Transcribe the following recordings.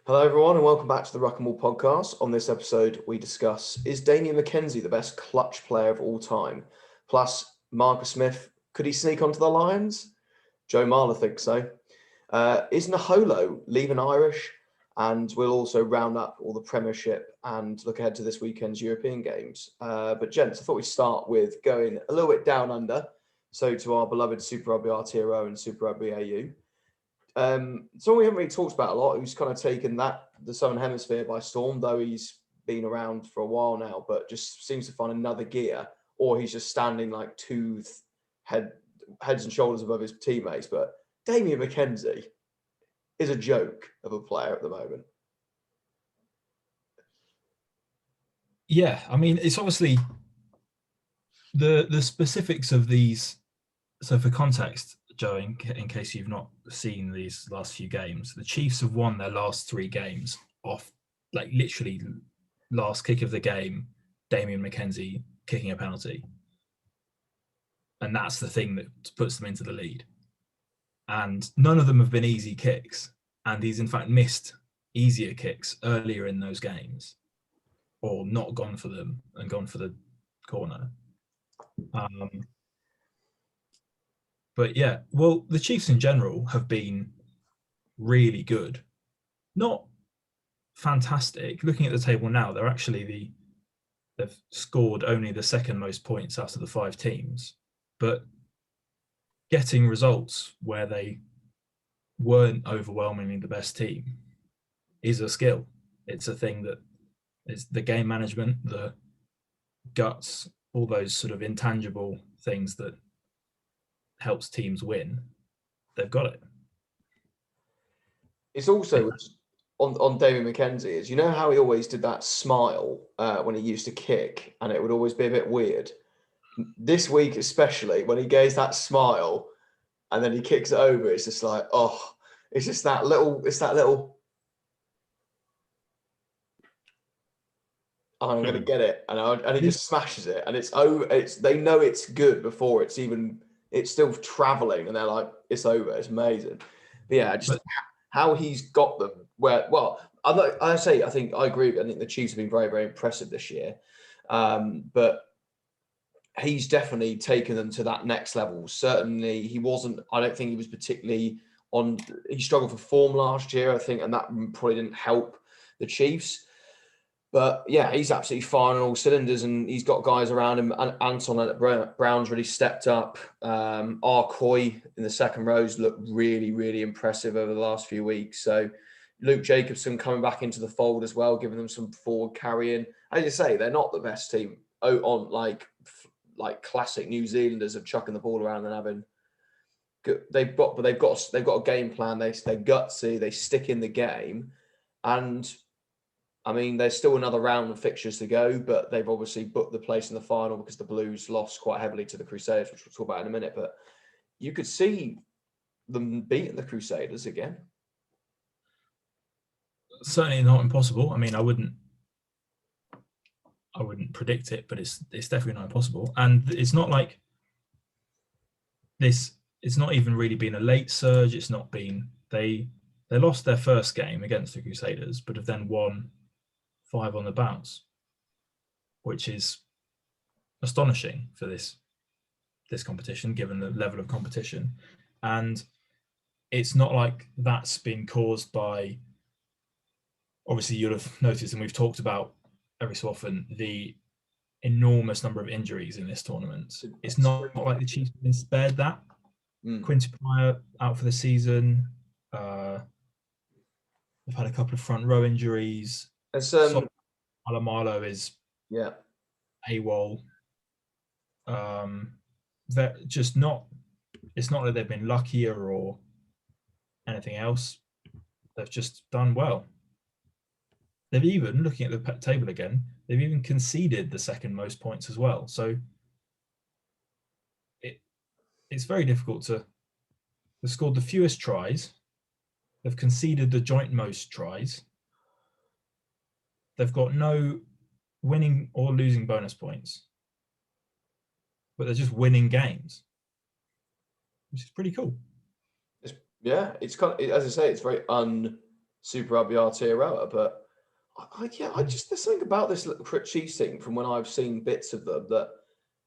Hello, everyone, and welcome back to the Ruck and Maul podcast. On this episode, we discuss, is Damien McKenzie the best clutch player of all time? Plus, Marcus Smith, could he sneak onto the Lions? Joe Marler thinks so. Is Naholo leaving Irish? And we'll also round up all the Premiership and look ahead to this weekend's European games. But gents, I thought we'd start with going a little bit down under. So to our beloved Super Rugby Aotearoa and Super Rugby AU. Someone we haven't really talked about a lot, who's kind of taken the Southern Hemisphere by storm, though he's been around for a while now, but just seems to find another gear, or he's just standing like heads and shoulders above his teammates. But Damien McKenzie is a joke of a player at the moment. Yeah, I mean, it's obviously the specifics of these. So for context, Joe, in case you've not seen these last few games, the Chiefs have won their last 3 games off, like literally last kick of the game, Damien McKenzie kicking a penalty. And that's the thing that puts them into the lead. And none of them have been easy kicks. And he's in fact missed easier kicks earlier in those games, or not gone for them and gone for the corner. But yeah, well, the Chiefs in general have been really good. Not fantastic. Looking at the table now, they're actually they've scored only the second most points out of the 5 teams. But getting results where they weren't overwhelmingly the best team is a skill. It's a thing that is the game management, the guts, all those sort of intangible things that helps teams win. They've got it. It's also on Damien McKenzie is, you know how he always did that smile when he used to kick, and it would always be a bit weird. This week, especially when he gave that smile and then he kicks it over, it's just like, oh, it's just that little, oh, I'm gonna get it, and he just smashes it, and it's over. They know it's good before it's still traveling, and they're like, it's over. It's amazing. But yeah, just how he's got them where. Well, I think I agree. I think the Chiefs have been very, very impressive this year, but he's definitely taken them to that next level. Certainly, he wasn't. I don't think he was particularly on. He struggled for form last year, I think, and that probably didn't help the Chiefs. But yeah, he's absolutely firing all cylinders, and he's got guys around him. And Anton Brown's really stepped up. Arcoy in the second rows looked really, really impressive over the last few weeks. So Luke Jacobson coming back into the fold as well, giving them some forward carrying. As you say, they're not the best team on like classic New Zealanders of chucking the ball around and having. They've got a game plan. They're gutsy. They stick in the game, and I mean, there's still another round of fixtures to go, but they've obviously booked the place in the final because the Blues lost quite heavily to the Crusaders, which we'll talk about in a minute. But you could see them beating the Crusaders again. Certainly not impossible. I mean, I wouldn't predict it, but it's definitely not impossible. And it's not like this. It's not even really been a late surge. It's not been they lost their first game against the Crusaders, but have then won 5 on the bounce, which is astonishing for this competition, given the level of competition. And it's not like that's been caused by, obviously you'll have noticed, and we've talked about every so often, the enormous number of injuries in this tournament. It's not like the Chiefs have been spared that. Quincy Pryor out for the season. They've had a couple of front row injuries. Alamalo is AWOL. They're just not. It's not that they've been luckier or anything else. They've just done well. They've even, looking at the table again, they've even conceded the second most points as well. So it's very difficult to. They've scored the fewest tries. They've conceded the joint most tries. They've got no winning or losing bonus points, but they're just winning games, which is pretty cool. It's kind of, as I say, it's very Super Rugby Aotearoa. But I just there's something about this Chiefs team from when I've seen bits of them that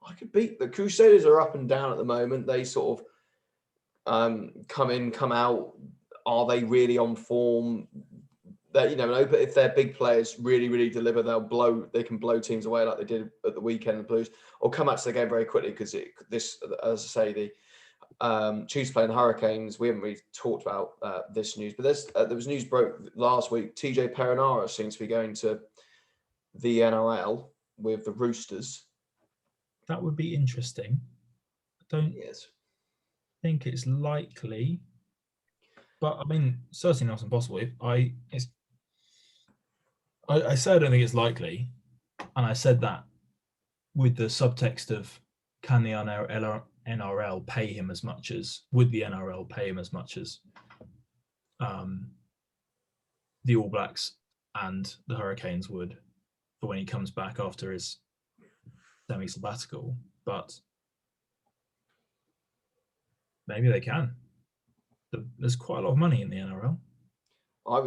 I could beat. The Crusaders are up and down at the moment. They sort of come in, come out. Are they really on form? That but if their big players really deliver, they can blow teams away like they did at the weekend. The Blues, or come out to the game very quickly because as I say, the Chiefs playing the Hurricanes. We haven't really talked about this news, but there was news broke last week. TJ Perenara seems to be going to the NRL with the Roosters. That would be interesting. I don't think it's likely, but I mean, certainly not impossible. I said I don't think it's likely, and I said that with the subtext of can the NRL pay him as much as would the NRL pay him as much as the All Blacks and the Hurricanes would for when he comes back after his semi-sabbatical, but maybe they can. There's quite a lot of money in the NRL.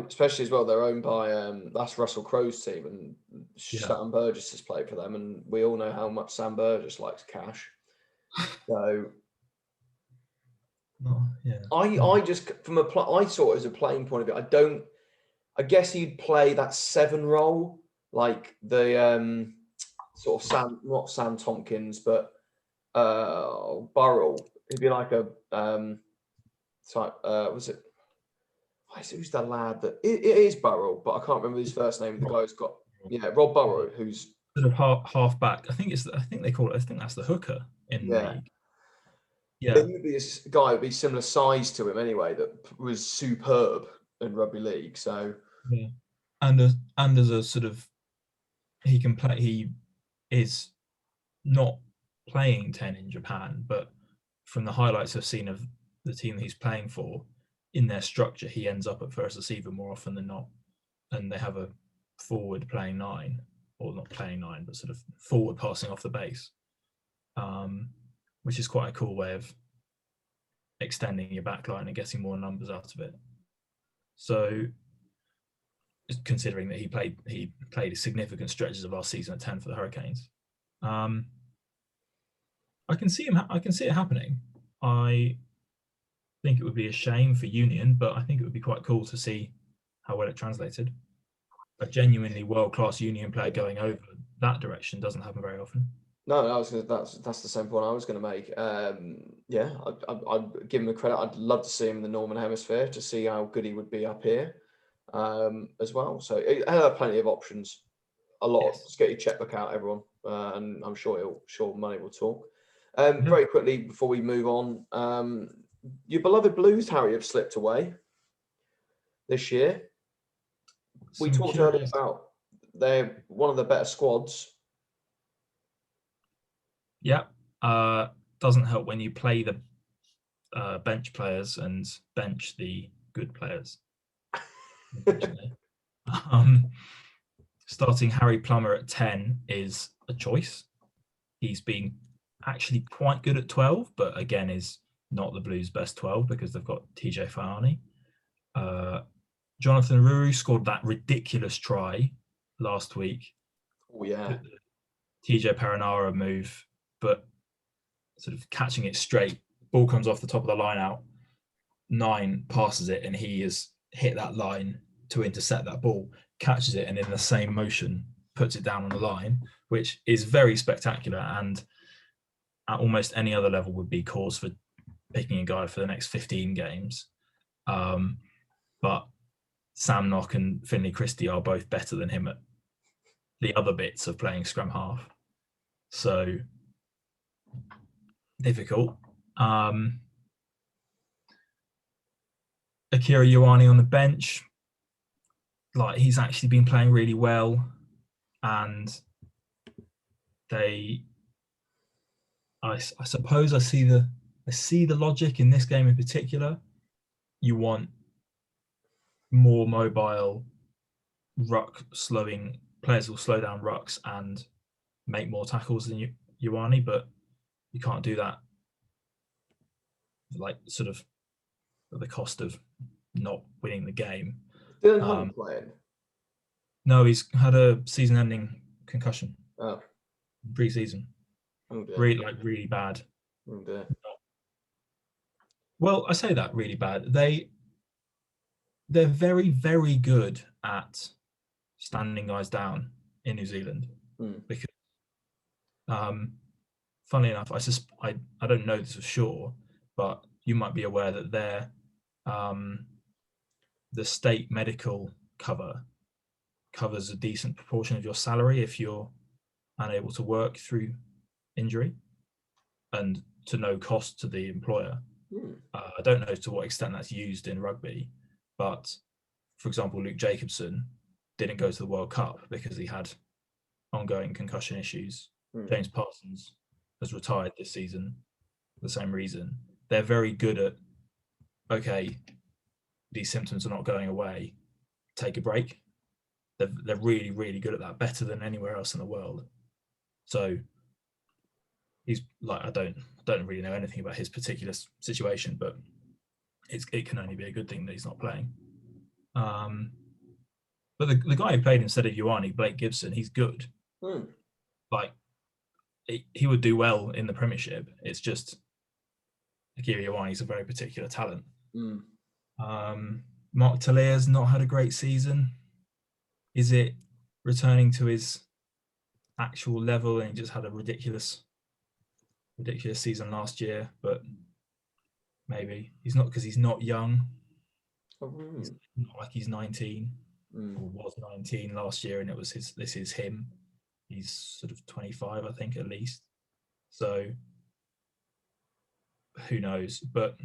Especially as well, they're owned by that's Russell Crowe's team, and Sam Burgess has played for them, and we all know how much Sam Burgess likes cash. So, I just I saw it as a playing point of view. I guess he'd play that 7 role, like the sort of not Sam Tompkins, but Burrell. He'd be like a type. Was it? Who's the lad that it is Burrell, but I can't remember his first name. The guy who's got Rob Burrow, who's sort of half back. I think they call it. I think that's the hooker in the league. Yeah, there would be a guy would be similar size to him anyway that was superb in rugby league. So and as a sort of he can play. He is not playing 10 in Japan, but from the highlights I've seen of the team he's playing for, in their structure, he ends up at first receiver more often than not, and they have a forward playing 9, or not playing 9, but sort of forward passing off the base, which is quite a cool way of extending your back line and getting more numbers out of it. So, considering that he played significant stretches of our season at 10 for the Hurricanes, I can see it happening. I think it would be a shame for Union, but I think it would be quite cool to see how well it translated. A genuinely world-class Union player going over that direction doesn't happen very often. No, that's the same point I was going to make. I'd give him the credit. I'd love to see him in the Northern Hemisphere to see how good he would be up here as well. So I have plenty of options. A lot. Yes. Just get your checkbook out, everyone, and I'm sure money will talk. Very quickly before we move on, your beloved Blues, Harry, have slipped away this year. We talked earlier about they're one of the better squads. Yeah, doesn't help when you play the bench players and bench the good players. Starting Harry Plummer at 10 is a choice. He's been actually quite good at 12, but again is not the Blues' best 12 because they've got TJ Faiani. Jonathan Ruru scored that ridiculous try last week. Oh yeah. TJ Perenara move, but sort of catching it straight. Ball comes off the top of the line out. 9 passes it, and he has hit that line to intercept that ball, catches it, and in the same motion puts it down on the line, which is very spectacular. And at almost any other level would be cause for picking a guy for the next 15 games. But Sam Nock and Finlay Christie are both better than him at the other bits of playing scrum half. So difficult. Akira Ioane on the bench, like he's actually been playing really well, and I suppose I see the logic in this game in particular. You want more mobile ruck slowing players will slow down rucks and make more tackles than Ioane, but you can't do that like sort of at the cost of not winning the game. Dylan Hunt playing? No, he's had a season-ending concussion. Oh, pre-season. oh dear. Really bad. Oh dear. Well, I say that really bad. They're very, very good at standing guys down in New Zealand because, funnily enough, I don't know this for sure, but you might be aware that the state medical cover covers a decent proportion of your salary if you're unable to work through injury, and to no cost to the employer. I don't know to what extent that's used in rugby, but for example, Luke Jacobson didn't go to the World Cup because he had ongoing concussion issues. James Parsons has retired this season for the same reason. They're very good at, okay, these symptoms are not going away, take a break. They're really, really good at that, better than anywhere else in the world. So he's like, I don't really know anything about his particular situation, but it can only be a good thing that he's not playing. But the guy who played instead of Ioane, Blake Gibson, he's good. Like he would do well in the Premiership. It's just Akira Ioane's a very particular talent. Mark Talia's not had a great season. Is it returning to his actual level? And he just had a ridiculous season last year, but maybe he's not, because he's not young. He's not like he's 19 or was 19 last year, and this is him. He's sort of 25, I think, at least. So who knows? But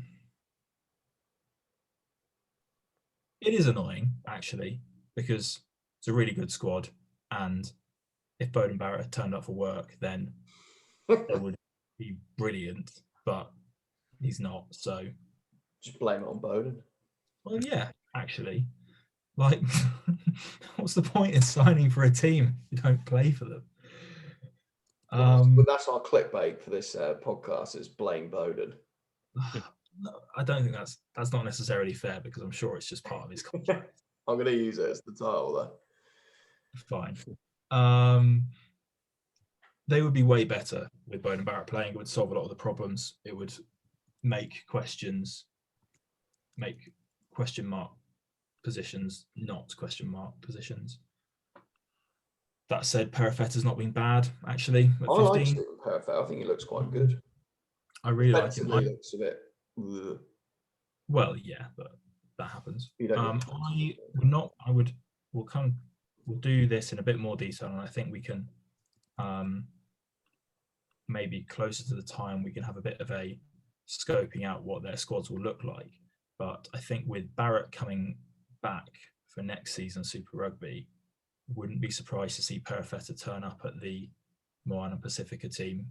it is annoying, actually, because it's a really good squad, and if Beauden Barrett had turned up for work, then it would be brilliant, but he's not. So just blame it on Beauden. Well, yeah, actually, like, what's the point in signing for a team if you don't play for them? Well, that's our clickbait for this podcast, is blame Beauden. No, I don't think that's not necessarily fair, because I'm sure it's just part of his contract. I'm going to use it as the title, though. Fine. They would be way better with Beauden Barrett playing. It would solve a lot of the problems. It would make question mark positions not question mark positions. That said, Perifeta's not been bad, actually, at 15. I like Stephen Perifeta. I think he looks quite good. I really like him. He looks a bit... Well, yeah, but that happens. We'll do this in a bit more detail, and I think we can maybe closer to the time we can have a bit of a scoping out what their squads will look like. But I think with Barrett coming back for next season Super Rugby, wouldn't be surprised to see Perifeta turn up at the Moana Pasifika team,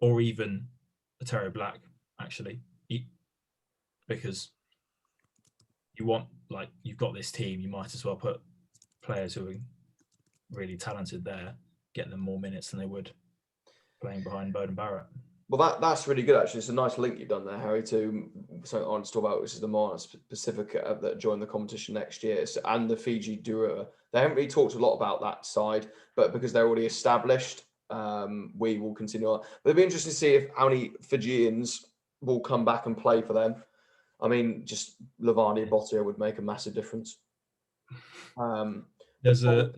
or even Aotearoa Black, actually, because you've got this team, you might as well put players who are really talented there, get them more minutes than they would playing behind Beauden Barrett. Well, that's really good, actually. It's a nice link you've done there, Harry, to something I want to talk about, which is the Moana Pasifika that join the competition next year, and the Fiji Drua. They haven't really talked a lot about that side, but because they're already established, we will continue on. But it'll be interesting to see how many Fijians will come back and play for them. I mean, just Levani Bottia would make a massive difference. There's a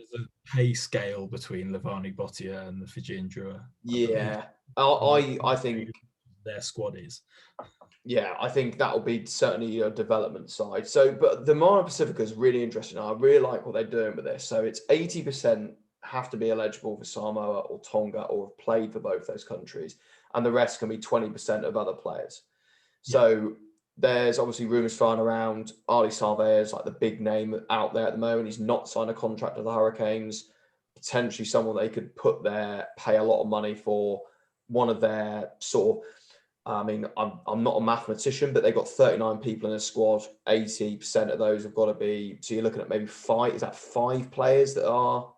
pay scale between Levani Bottia and the Fijian Drua. Yeah, I think their squad is. Yeah, I think that will be certainly a development side. So, but the Moana Pasifika is really interesting. I really like what they're doing with this. So it's 80% have to be eligible for Samoa or Tonga or have played for both those countries, and the rest can be 20% of other players. So there's obviously rumours flying around. Ali Salvea is like the big name out there at the moment. He's not signed a contract with the Hurricanes. Potentially someone they could put there, pay a lot of money for, one of their sort of, I mean, I'm not a mathematician, but they've got 39 people in a squad. 80% of those have got to be, so you're looking at maybe 5 players that are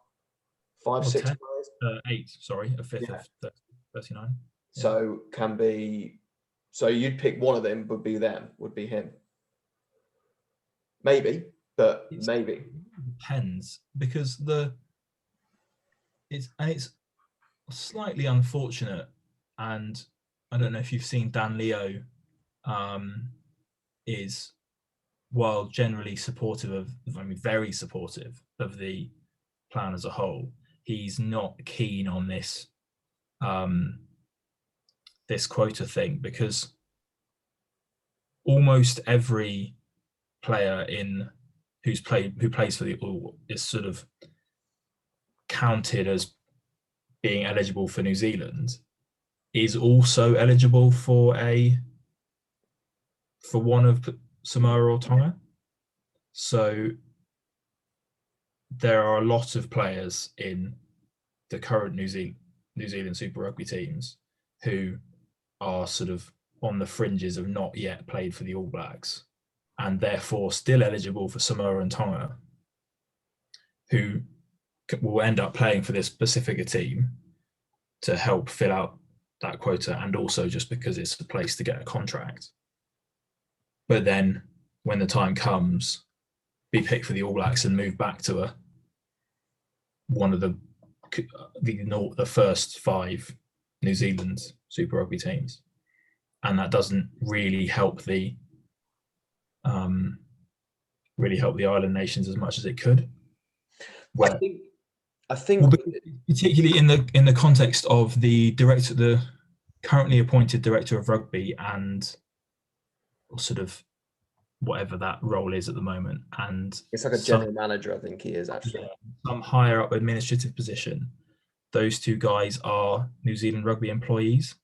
6 players? 8, sorry, a fifth of 39. Yeah. So you'd pick one of them, would be him. maybe, but maybe depends, because it's slightly unfortunate, and I don't know if you've seen Dan Leo is, while generally supportive of, I mean, very supportive of the plan as a whole, he's not keen on this this quota thing, because almost every player who plays for the All is sort of counted as being eligible for New Zealand, is also eligible for one of Samoa or Tonga. So there are a lot of players in the current New Zealand Super Rugby teams who are sort of on the fringes of not yet played for the All Blacks, and therefore still eligible for Samoa and Tonga, who will end up playing for this Pasifika team to help fill out that quota, and also just because it's a place to get a contract. But then when the time comes, be picked for the All Blacks and move back to one of the first 5 New Zealand Super Rugby teams, and that doesn't really help the island nations as much as it could. I think well, particularly in the context of the currently appointed director of rugby, and sort of whatever that role is at the moment, and it's like a general manager, I think he is actually. Some higher up administrative position. Those 2 guys are New Zealand Rugby employees.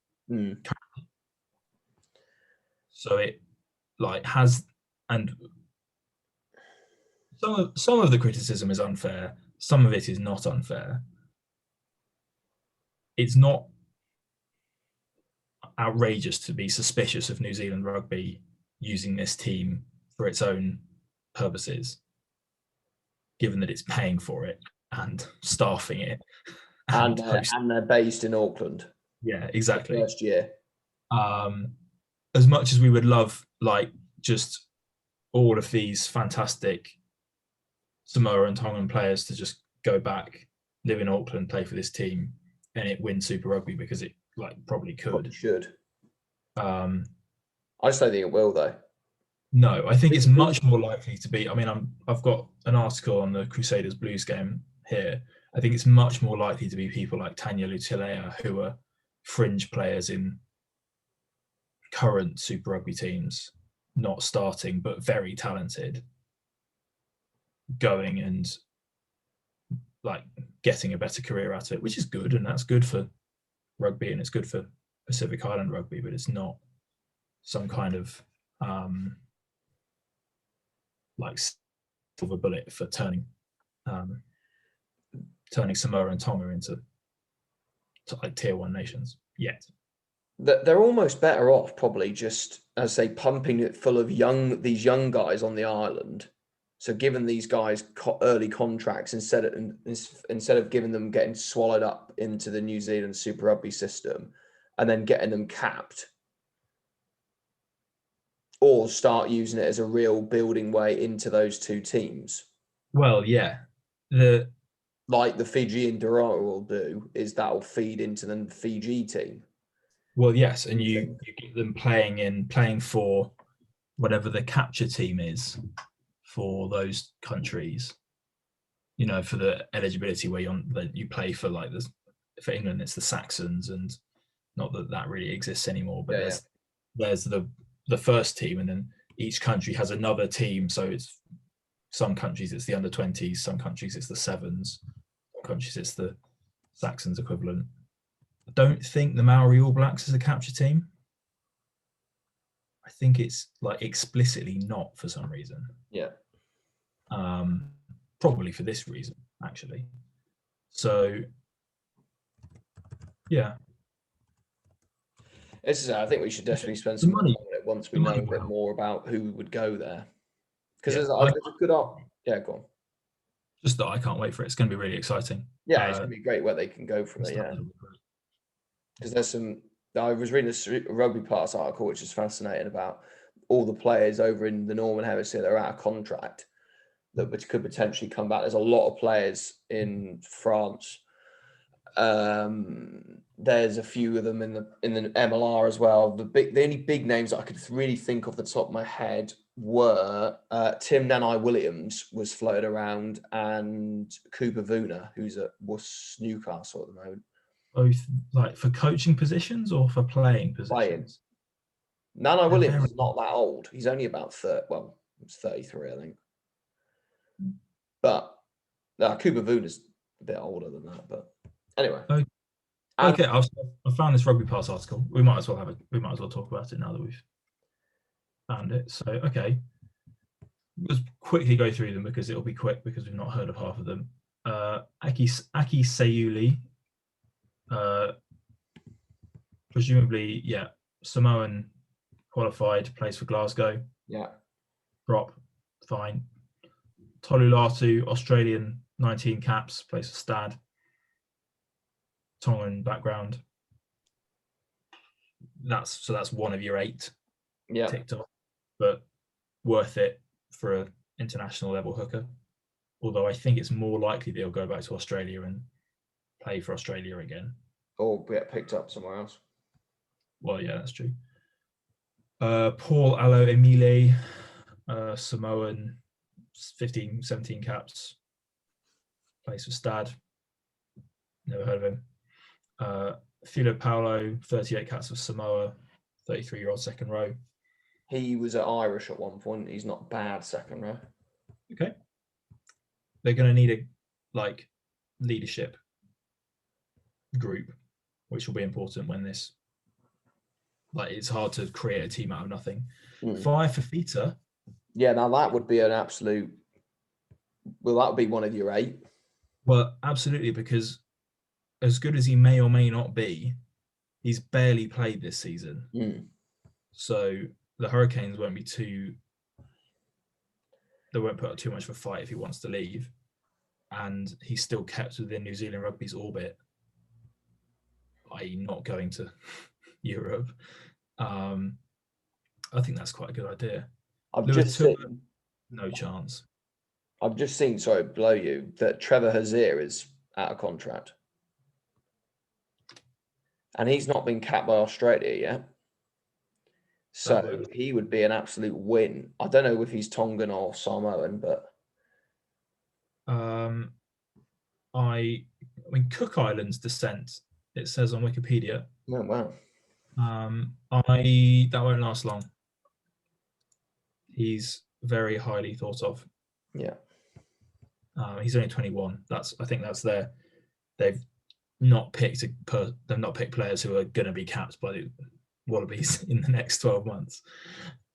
So it has, and some of the criticism is unfair, some of it is not unfair. It's not outrageous to be suspicious of New Zealand Rugby using this team for its own purposes, given that it's paying for it and staffing it, and they're based in Auckland. Yeah, exactly. First year. As much as we would love just all of these fantastic Samoa and Tongan players to just go back, live in Auckland, play for this team, and it win Super Rugby, because it probably could. Probably should. I just don't think it will, though. No, I think it's much more likely to be. I mean, I've got an article on the Crusaders Blues game here. I think it's much more likely to be people like Tanya Lutilea, who are fringe players in current Super Rugby teams, not starting but very talented, going and getting a better career out of it, which is good, and that's good for rugby, and it's good for Pacific Island rugby, but it's not some kind of silver bullet for turning Samoa and Tonga into tier 1 nations yet. They're almost better off probably just, as I say, pumping it full of these young guys on the island. So giving these guys early contracts instead of giving them getting swallowed up into the New Zealand Super Rugby system, and then getting them capped, or start using it as a real building way into those 2 teams. Well, yeah, like the Fijian Dorota will do, is that'll feed into the Fiji team. Well, yes, and you get them playing for whatever the capture team is for those countries. For the eligibility where you play for for England, it's the Saxons, and not that really exists anymore. But there's the first team, and then each country has another team. So it's some countries it's the under-20s, some countries it's the sevens, some countries it's the Saxons equivalent. I don't think the Maori All Blacks is a capture team. I think it's explicitly not for some reason. Yeah. Probably for this reason, actually. So, yeah. I think we should definitely spend some money on it once we know a bit more about who would go there. Because there's a good yeah, go on. Just that I can't wait for it. It's going to be really exciting. Yeah, it's going to be great where they can go from it, yeah. Because I was reading a Rugby Pass article, which is fascinating, about all the players over in the Northern Hemisphere that are out of contract, which could potentially come back. There's a lot of players in France. There's a few of them in the MLR as well. The only big names that I could really think off the top of my head were Tim Nanai Williams was floated around, and Cooper Vuna, who's at Newcastle at the moment. Both like for coaching positions or for playing positions? Nanai Williams is not that old. He's only about 30. Well, he's 33, I think. But Cooper Vuna's a bit older than that. But anyway. Okay, I found this Rugby Pass article. We might as well talk about it now that we've found it. So okay, let's quickly go through them because it'll be quick because we've not heard of half of them. Aki Sayuli, presumably, Samoan, qualified, plays for Glasgow. Yeah. Drop, fine. Tolulatu, Australian, 19 caps, plays for Stad. Tongan background. That's one of your 8 ticked off, but worth it for an international level hooker. Although I think it's more likely they'll go back to Australia and play for Australia again. Or get picked up somewhere else. Well, yeah, that's true. Paul Alo Emile, Samoan, 15, 17 caps, plays for Stad. Never heard of him. Filo Paulo, 38 caps for Samoa, 33-year-old second row. He was at Irish at one point. He's not bad second row. Okay. They're going to need a leadership group, which will be important when this. It's hard to create a team out of nothing. 5 for Fita. Yeah, now that would be an absolute. Well, that would be one of your 8. Well, absolutely, because as good as he may or may not be, he's barely played this season. So the Hurricanes won't they won't put up too much of a fight if he wants to leave. And he's still kept within New Zealand Rugby's orbit, i.e. not going to Europe. I think that's quite a good idea. No chance. I've just seen, sorry, below you, that Trevor Hazier is out of contract. And he's not been capped by Australia yet. So he would be an absolute win. I don't know if he's Tongan or Samoan, but I mean Cook Islands descent, it says on Wikipedia. Oh, wow. That won't last long. He's very highly thought of. Yeah. He's only 21. I think that's they've not picked players who are going to be capped by the Wallabies in the next 12 months.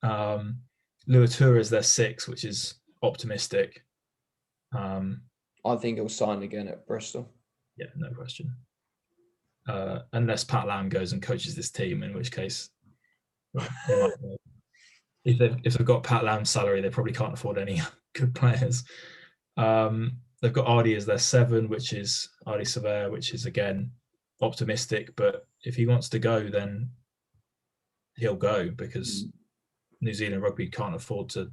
Luatua is their 6, which is optimistic. I think he'll sign again at Bristol. Yeah, no question. Unless Pat Lam goes and coaches this team, in which case, if they've got Pat Lam's salary, they probably can't afford any good players. They've got Ardi as their 7, which is Ardi Sever, which is again optimistic. But if he wants to go, then he'll go because New Zealand Rugby can't afford to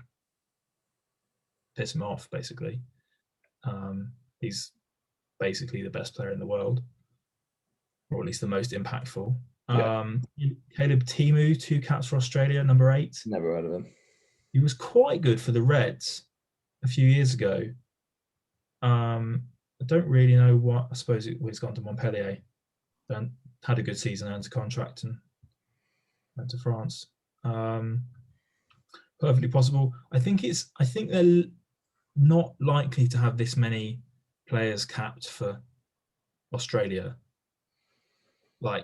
piss him off. Basically, he's basically the best player in the world, or at least the most impactful. Caleb Timu, 2 caps for Australia, number 8. Never heard of him. He was quite good for the Reds a few years ago. I don't really know what. I suppose he's gone to Montpellier, then had a good season, earned a contract, and went to France. Perfectly possible. I think they're not likely to have this many players capped for Australia.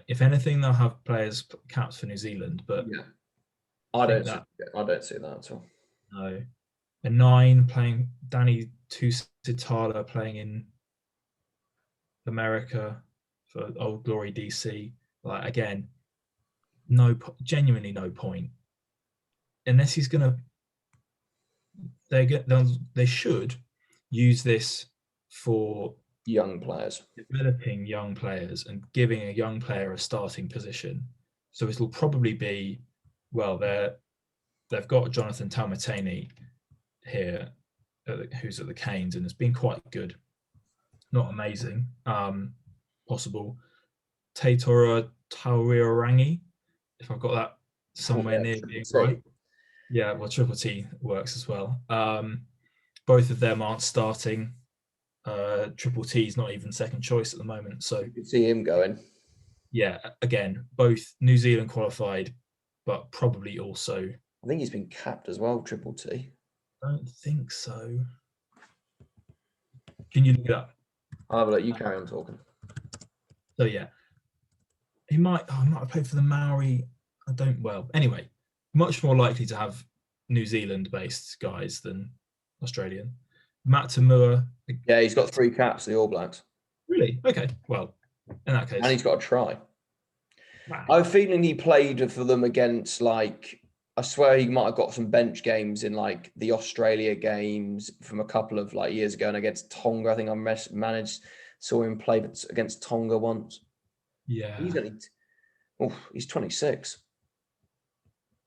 If anything, they'll have players capped for New Zealand, but I don't see that at all. No. A 9 playing Danny Tusitala playing in America for Old Glory DC. Again, genuinely no point. Unless he's gonna, they should use this for young players, developing young players and giving a young player a starting position. So it'll probably be, they're they've got Jonathan Taumateni here, who's at the Canes, and has been quite good. Not amazing. Possible. Tatora Taurirangi, if I've got that somewhere near being right. Yeah, well, Triple T works as well. Both of them aren't starting. Triple T is not even second choice at the moment. So you can see him going. Yeah, again, both New Zealand qualified, but probably also. I think he's been capped as well, Triple T. I don't think so. Can you look it up? I'll have a look. You carry on talking. So yeah, he might have played for the Maori. I don't. Well, anyway, much more likely to have New Zealand-based guys than Australian. Matt Tamua. Yeah, he's got 3 caps, the All Blacks. Really? Okay. Well, in that case, and he's got a try. Wow. I have a feeling he played for them against, like, I swear he might have got some bench games in, like, the Australia games from a couple of, like, years ago, and against Tonga. I think I saw him play against Tonga once. Yeah. He's 26.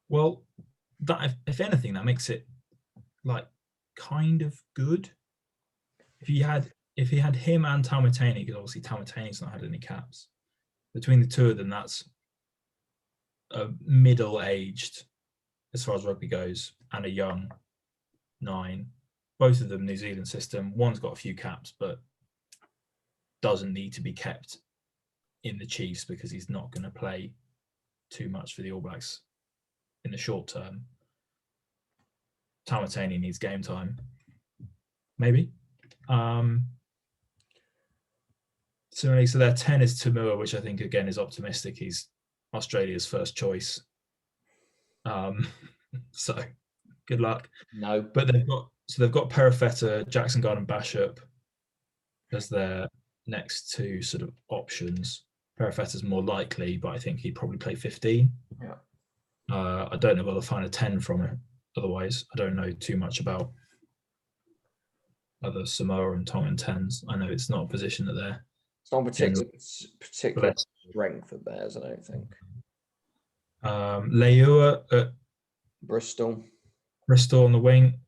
Well, that if anything, that makes it like kind of good. If he had him and Taumateni, because obviously Taumateni's not had any caps. Between the two of them, that's a middle-aged, as far as rugby goes, and a young 9. Both of them New Zealand system. One's got a few caps, but doesn't need to be kept in the Chiefs because he's not going to play too much for the All Blacks in the short term. Taumateni needs game time, maybe. Similarly, so their 10 is Tamua, which I think again is optimistic. He's Australia's first choice. So good luck. No, but they've got Perifetta, Jackson Garden, Bashop as their next 2 sort of options. Perifetta's more likely, but I think he'd probably play 15. Yeah. I don't know whether they'll find a 10 from it. Otherwise, I don't know too much about other Samoa and Tongan 10s. I know it's not a position that they're. It's not particular strength of theirs, I don't think. Leua at Bristol on the wing.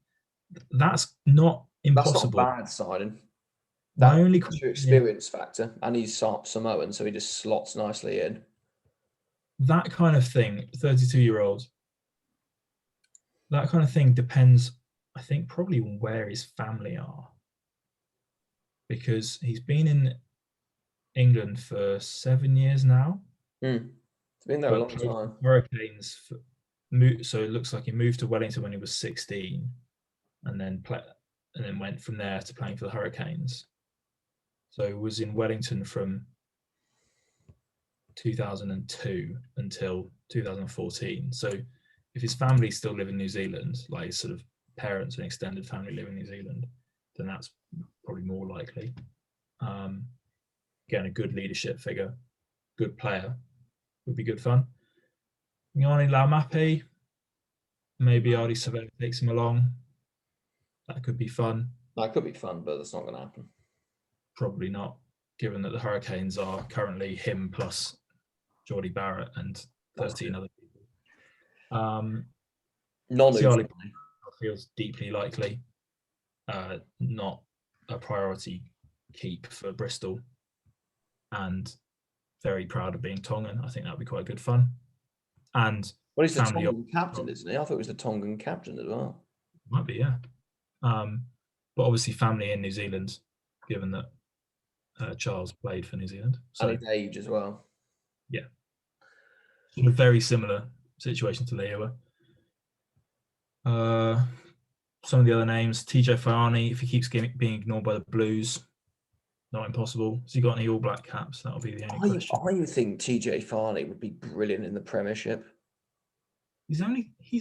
That's not impossible. That's not a bad signing. My only experience factor, and he's Samoan, so he just slots nicely in. That kind of thing, 32-year-old. That kind of thing depends, I think, probably on where his family are, because he's been in England for 7 years now. It's been there a long time. Hurricanes. So it looks like he moved to Wellington when he was 16, and then went from there to playing for the Hurricanes. So he was in Wellington from 2002 until 2014. So if his family still live in New Zealand, like his sort of parents and extended family live in New Zealand, then that's probably more likely. Again, a good leadership figure, good player, would be good fun. Ngani Laumape, maybe Artie Savea takes him along. That could be fun. That could be fun, but that's not going to happen. Probably not, given that the Hurricanes are currently him plus Beauden Barrett and 13 other people. Siali feels deeply likely. Not a priority keep for Bristol, and very proud of being Tongan. I think that would be quite good fun. And he's the Tongan captain, isn't he? I thought he was the Tongan captain as well. Might be, yeah. But obviously family in New Zealand, given that Charles played for New Zealand. So, and his age as well. Yeah. Sort of very similar situation to Leua. Some of the other names, TJ Faiani, if he keeps being ignored by the Blues, not impossible. Has he got any All Black caps? That'll be the only question. I think TJ Faiani would be brilliant in the Premiership. He's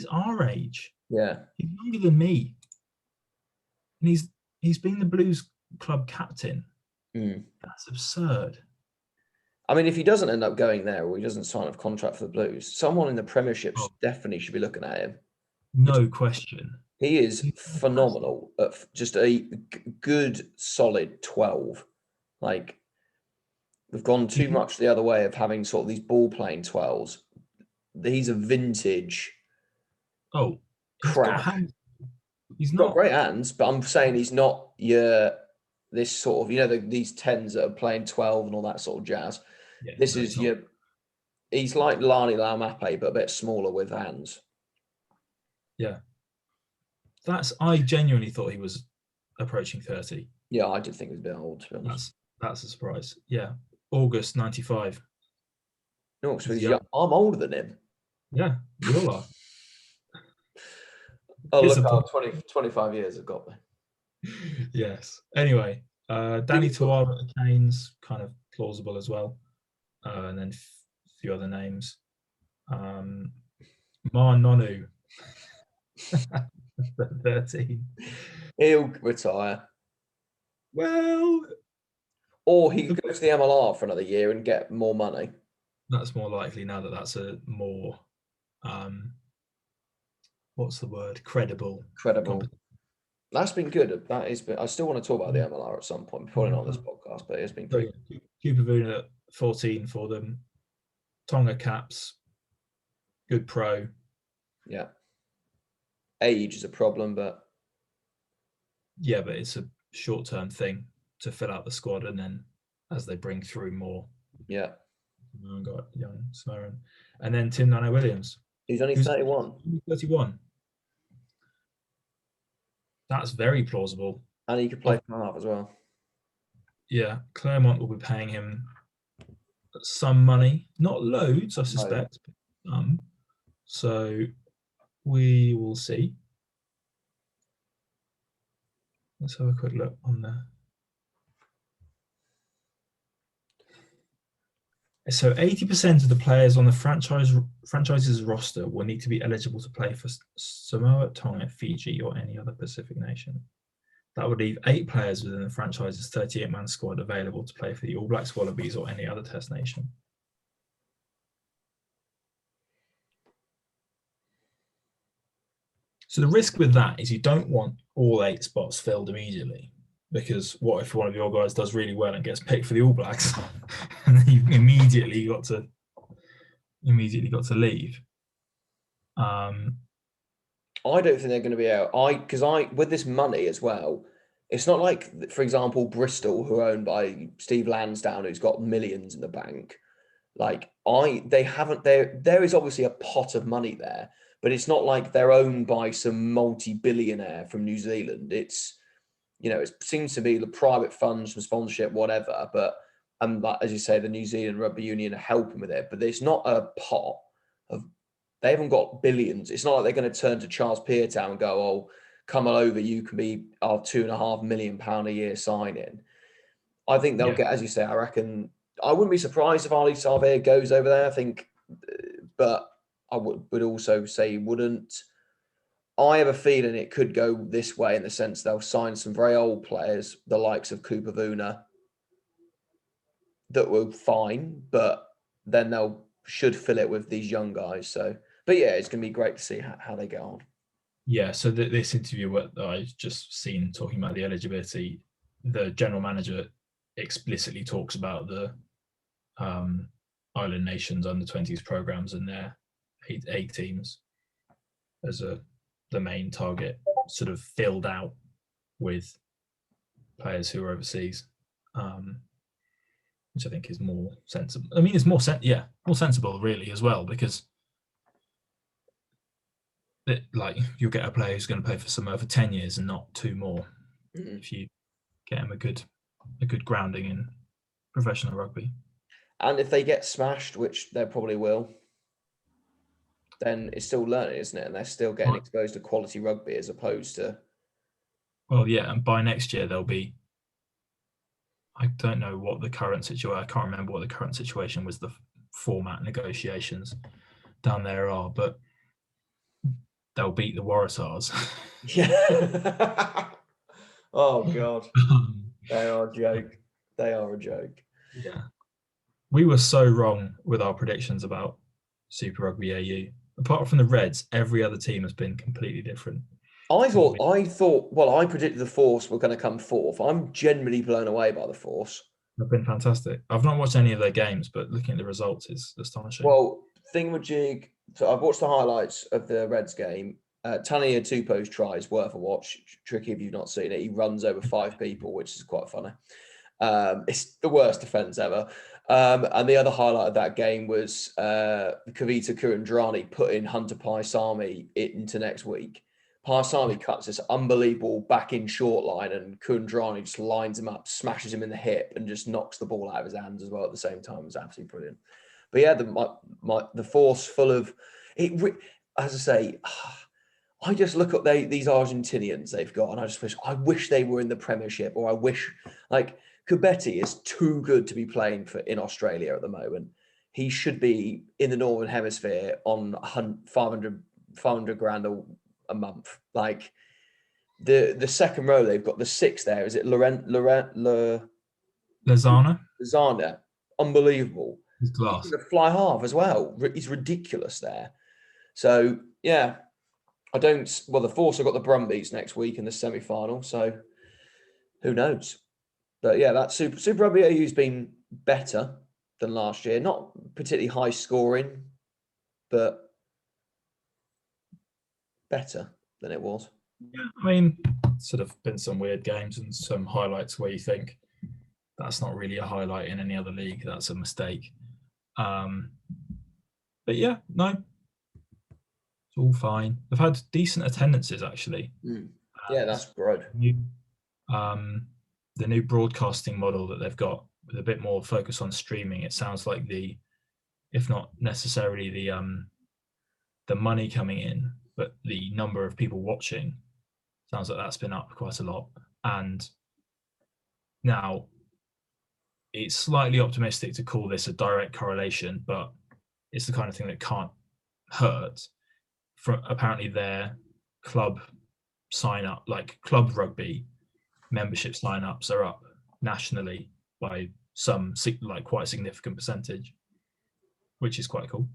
our age. Yeah. He's younger than me. And he's been the Blues club captain. That's absurd. I mean, if he doesn't end up going there or he doesn't sign a contract for the Blues, someone in the Premiership definitely should be looking at him. No question. He is phenomenal at just a good, solid 12. Like, we've gone too much the other way of having sort of these ball-playing 12s. He's a vintage. Oh, He's got crap. hands. He's Got not. great hands, but I'm saying he's not this sort of, these 10s that are playing 12 and all that sort of jazz. Yeah, This no, is he's like Lani Laumape, but a bit smaller with hands. Yeah. I genuinely thought he was approaching 30. Yeah, I did think he was a bit old, to be honest. That's a surprise. Yeah. August 95. No, so I'm older than him. Yeah, we all are. Oh, look how 25 years have got me. Yes. Anyway, Danny Tawara at the Canes, kind of plausible as well. And then a few other names. Ma Nonu, 13. He'll retire. Well, or he could go to the MLR for another year and get more money. That's more likely now that that's a more, what's the word? Credible. That's been good. That is. I still want to talk about the MLR at some point. Probably not on this podcast, but it's been pretty. Kupavuna at 14 for them. Tonga Caps, good pro. Yeah. Age is a problem, but yeah, but it's a short-term thing to fill out the squad, and then as they bring through more. Yeah. Got young Smaran, and then Tim Nano Williams. He's only 31. 31. That's very plausible. And he could play for half as well. Yeah, Claremont will be paying him some money, not loads, I suspect. No. So we will see. Let's have a quick look on there. So 80% of the players on the franchise's roster will need to be eligible to play for Samoa, Tonga, Fiji, or any other Pacific nation. That would leave 8 players within the franchise's 38-man squad available to play for the All Blacks, Wallabies, or any other Test nation. So the risk with that is you don't want all 8 spots filled immediately, because what if one of your guys does really well and gets picked for the All Blacks, and then you've immediately got to leave? I don't think they're going to be out. With this money as well, it's not like, for example, Bristol, who are owned by Steve Lansdowne, who's got millions in the bank. There is obviously a pot of money there, but it's not like they're owned by some multi-billionaire from New Zealand. It's, it seems to be the private funds from sponsorship, whatever. But as you say, the New Zealand Rugby Union are helping with it, but there's not a pot of. They haven't got billions. It's not like they're going to turn to Charles Peartown and go, "Oh, come on over. You can be our £2.5 million a year sign-in." I think they'll get, as you say. I reckon. I wouldn't be surprised if Ali Sarvea goes over there. I think, but I would also say he wouldn't. I have a feeling it could go this way, in the sense they'll sign some very old players, the likes of Kupavuna, that were fine, but then should fill it with these young guys. So, but yeah, it's going to be great to see how they get on. Yeah, so this interview that I've just seen talking about the eligibility, the general manager explicitly talks about the Island Nations under-20s programs and their 8 teams as the main target, sort of filled out with players who are overseas, which I think is more sensible. I mean, it's more sensible really as well, because you'll get a player who's going to play for Samoa for 10 years and not 2 more, if you get him a good grounding in professional rugby. And if they get smashed, which they probably will, then it's still learning, isn't it? And they're still getting exposed to quality rugby, as opposed to. Well, yeah, and by next year they'll be. I don't know what the current situation. I can't remember what the current situation was. The format negotiations down there are, but they'll beat the Waratahs. Yeah. Oh God, they are a joke. They are a joke. Yeah, we were so wrong with our predictions about Super Rugby AU. Apart from the Reds, every other team has been completely different. I predicted the Force were going to come 4th. I'm generally blown away by the Force. They've been fantastic. I've not watched any of their games, but looking at the results is astonishing. Well, thingamajig. So I've watched the highlights of the Reds game. Tania Tupou's try is worth a watch. Tricky if you've not seen it. He runs over 5 people, which is quite funny. It's the worst defence ever. And the other highlight of that game was Kavita Kurandrani putting Hunter Paisami into next week. Paisami cuts this unbelievable back in short line, and Kurandrani just lines him up, smashes him in the hip, and just knocks the ball out of his hands as well at the same time. It was absolutely brilliant. But yeah, the force full of it. As I say, I just look at these Argentinians they've got, and I wish they were in the Premiership, or I wish like Kubetti is too good to be playing in Australia at the moment. He should be in the Northern Hemisphere on 500 grand a month. Like the second row, they've got the 6 there. Is it Lozana? Lozana? Unbelievable. He's class. He's a fly half as well. He's ridiculous there. So yeah, the Force have got the Brumbies next week in the semi-final. So who knows? But yeah, that Super Rugby AU's been better than last year. Not particularly high scoring, but better than it was. Yeah, I mean, sort of been some weird games and some highlights where you think that's not really a highlight in any other league. That's a mistake. But yeah, no, it's all fine. They've had decent attendances actually. Yeah, that's good. The new broadcasting model that they've got with a bit more focus on streaming, it sounds like if not necessarily the money coming in, but the number of people watching sounds like that's been up quite a lot. And now it's slightly optimistic to call this a direct correlation, but it's the kind of thing that can't hurt. Apparently their club sign up, like club rugby membership sign-ups are up nationally by some quite a significant percentage, which is quite cool.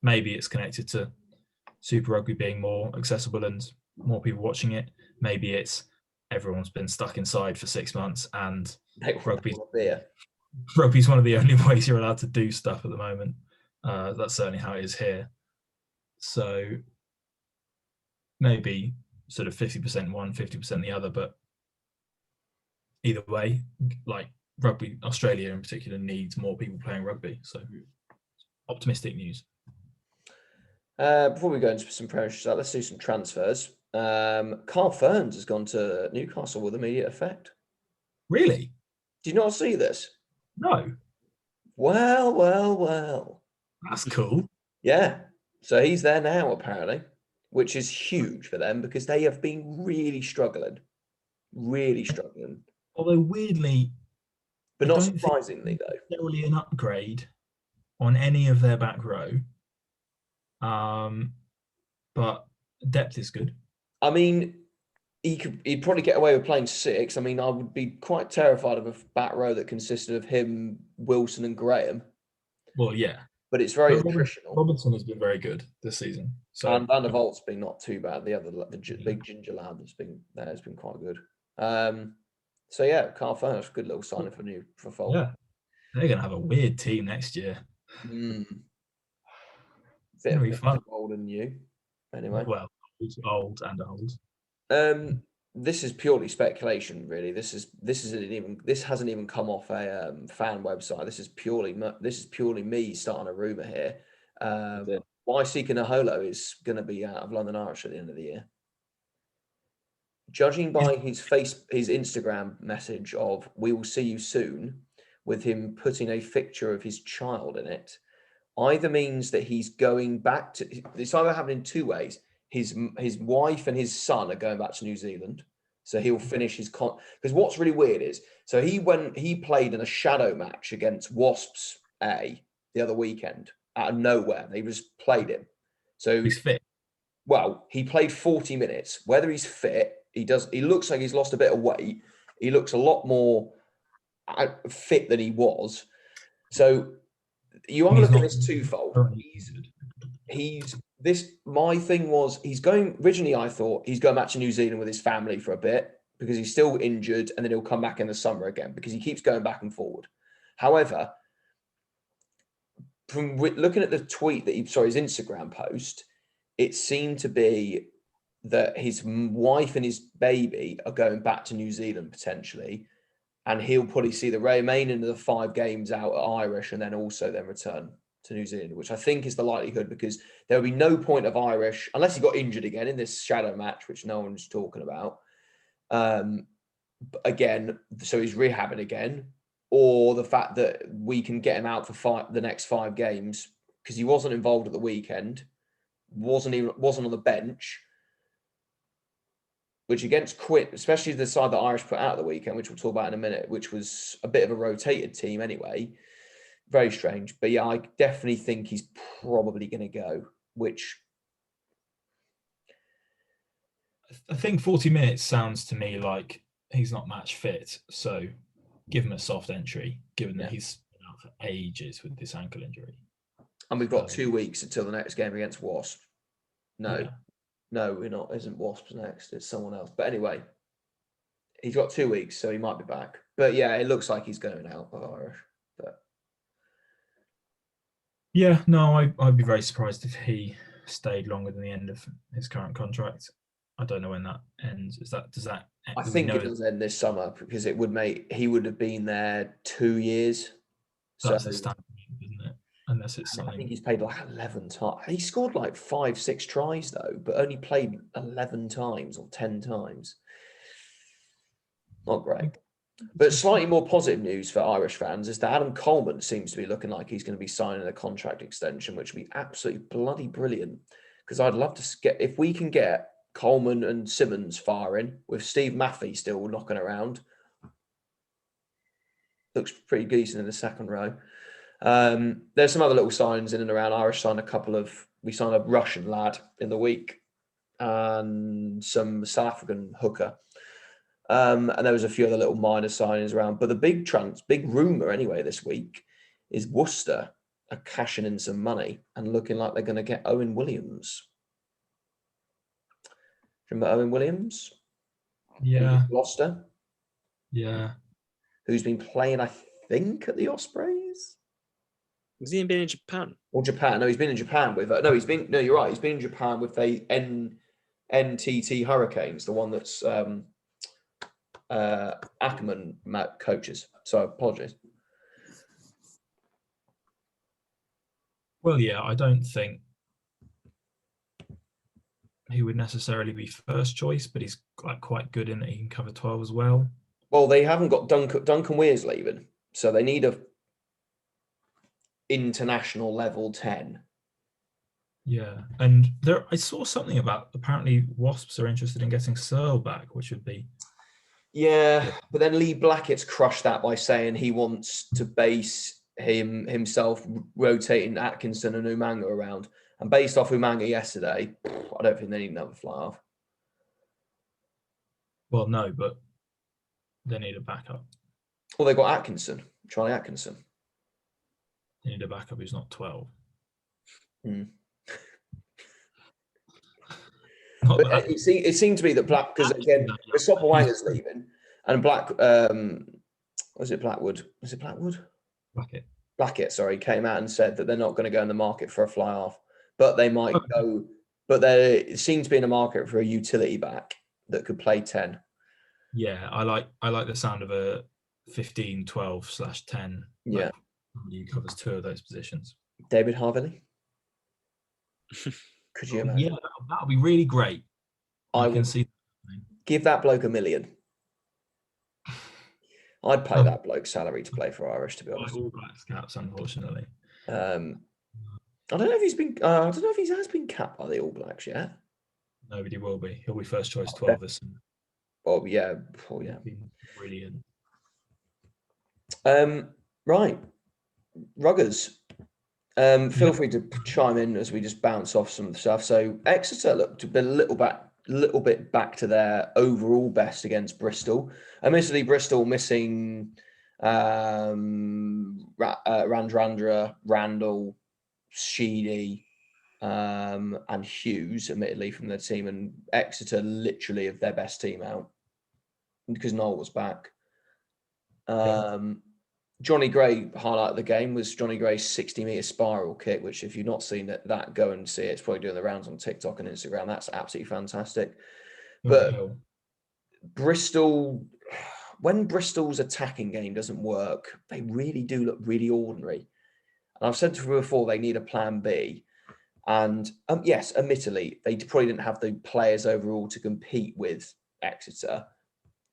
Maybe it's connected to Super Rugby being more accessible and more people watching it. Maybe it's everyone's been stuck inside for 6 months and rugby's one of the only ways you're allowed to do stuff at the moment. That's certainly how it is here. So maybe sort of 50% one, 50% the other, but either way, like rugby, Australia in particular needs more people playing rugby. So optimistic news. Before we go into some Premiership, let's do some transfers. Carl Ferns has gone to Newcastle with immediate effect. Really? Did you not see this? No. Well. That's cool. Yeah. So he's there now, apparently, which is huge for them because they have been really struggling. Although weirdly, but not surprisingly though, necessarily an upgrade on any of their back row. But depth is good. I mean, he'd probably get away with playing 6. I mean, I would be quite terrified of a back row that consisted of him, Wilson, and Graham. Well, yeah. But it's very attritional. Robinson has been very good this season. So and Van der Valt's been not too bad. The big ginger lad has been quite good. So yeah, Carl Ferns, good little signing for Fulham. Yeah, they're gonna have a weird team next year. Bit of fun. Old and new. Anyway, well, old. This is purely speculation, really. This hasn't even come off a fan website. This is purely me starting a rumor here. YC Kanaholo is going to be out of London Irish at the end of the year. Judging by his Instagram message of "We will see you soon," with him putting a picture of his child in it, either means that he's going back to. It's either happening 2 ways. His wife and his son are going back to New Zealand, so he'll finish his because what's really weird is he played in a shadow match against Wasps A the other weekend out of nowhere. They just played him, so he's fit. Well, he played 40 minutes. Whether he's fit, he looks like he's lost a bit of weight. He looks a lot more fit than he was. So you want to look at this twofold. My thing was he's going, originally I thought he's going back to New Zealand with his family for a bit because he's still injured and then he'll come back in the summer again because he keeps going back and forward. However, from looking at the tweet his Instagram post, it seemed to be that his wife and his baby are going back to New Zealand potentially, and he'll probably see the remaining of the 5 games out at Irish and then also then return to New Zealand, which I think is the likelihood, because there will be no point of Irish unless he got injured again in this shadow match, which no one's talking about. Again, so he's rehabbing again, or the fact that we can get him out for the next 5 games, because he wasn't involved at the weekend, wasn't on the bench, which against Quint, especially the side that Irish put out at the weekend, which we'll talk about in a minute, which was a bit of a rotated team anyway. Very strange. But yeah, I definitely think he's probably going to go, which... I think 40 minutes sounds to me like he's not match fit. So give him a soft entry, given that he's been out for ages with this ankle injury. And we've got 2 weeks until the next game against Wasp. No, we're not. Isn't Wasps next? It's someone else. But anyway, he's got 2 weeks, so he might be back. But yeah, it looks like he's going out of Irish. But yeah, no, I'd be very surprised if he stayed longer than the end of his current contract. I don't know when that ends. Does that? I think it does end this summer, because it would he would have been there 2 years. So that's the standard, isn't it? Unless it's something. I think he's played like 11 times. He scored like 5-6 tries though, but only played 11 times or 10 times. Not great. But slightly more positive news for Irish fans is that Adam Coleman seems to be looking like he's going to be signing a contract extension, which would be absolutely bloody brilliant. Because I'd love to get, if we can get Coleman and Simmons firing with Steve Maffey still knocking around. Looks pretty decent in the second row. There's some other little signs in and around. Irish we signed a Russian lad in the week and some South African hooker. And there was a few other little minor signings around. But the big rumour anyway this week is Worcester are cashing in some money and looking like they're going to get Owen Williams. Remember Owen Williams? Yeah. Gloucester? Yeah. Who's been playing, I think, at the Ospreys? Has he been in Japan? Or Japan? No, he's been in Japan with... No, you're right. He's been in Japan with the NTT Hurricanes, the one that's Ackerman coaches. So apologies. Well, yeah, I don't think he would necessarily be first choice, but he's quite good in that he can cover 12 as well. Well, they haven't got Duncan Weir's leaving, so they need a international level 10. Yeah, and I saw something about apparently Wasps are interested in getting Searle back, which would be... Yeah, but then Lee Blackett's crushed that by saying he wants to base himself rotating Atkinson and Umanga around. And based off Umanga yesterday, I don't think they need another fly-off. Well, no, but they need a backup. Well, they got Atkinson, Charlie Atkinson. They need a backup who's not 12. It seemed to be that Black, because again, Sopowanga's leaving, and was it Blackwood? Was it Blackwood? Blackett, sorry, came out and said that they're not going to go in the market for a fly-off, but they might go. But they seem to be in the market for a utility back that could play 10. Yeah, I like the sound of a 15/12/10. Yeah, who covers 2 of those positions. David Harvey. Could you imagine? Yeah, that would be really great. I can see. Give that bloke $1 million. I'd pay that bloke's salary to play for Irish, to be honest. All Blacks caps, unfortunately. I don't know if he's been. I don't know if he has been capped by the All Blacks yet. Nobody will be. He'll be first choice 12 this summer. Oh yeah. Brilliant. Right, Ruggers. Feel free to chime in as we just bounce off some of the stuff. So Exeter looked a little bit back to their overall best against Bristol. Admittedly, Bristol missing Randrandra, Randall, Sheedy, and Hughes, admittedly, from their team, and Exeter literally of their best team out because Noel was back. Johnny Gray highlight of the game was Johnny Gray's 60-meter spiral kick, which if you've not seen that, go and see it. It's probably doing the rounds on TikTok and Instagram. That's absolutely fantastic. But Bristol, when Bristol's attacking game doesn't work, they really do look really ordinary. And I've said to you before, they need a plan B. And yes, admittedly, they probably didn't have the players overall to compete with Exeter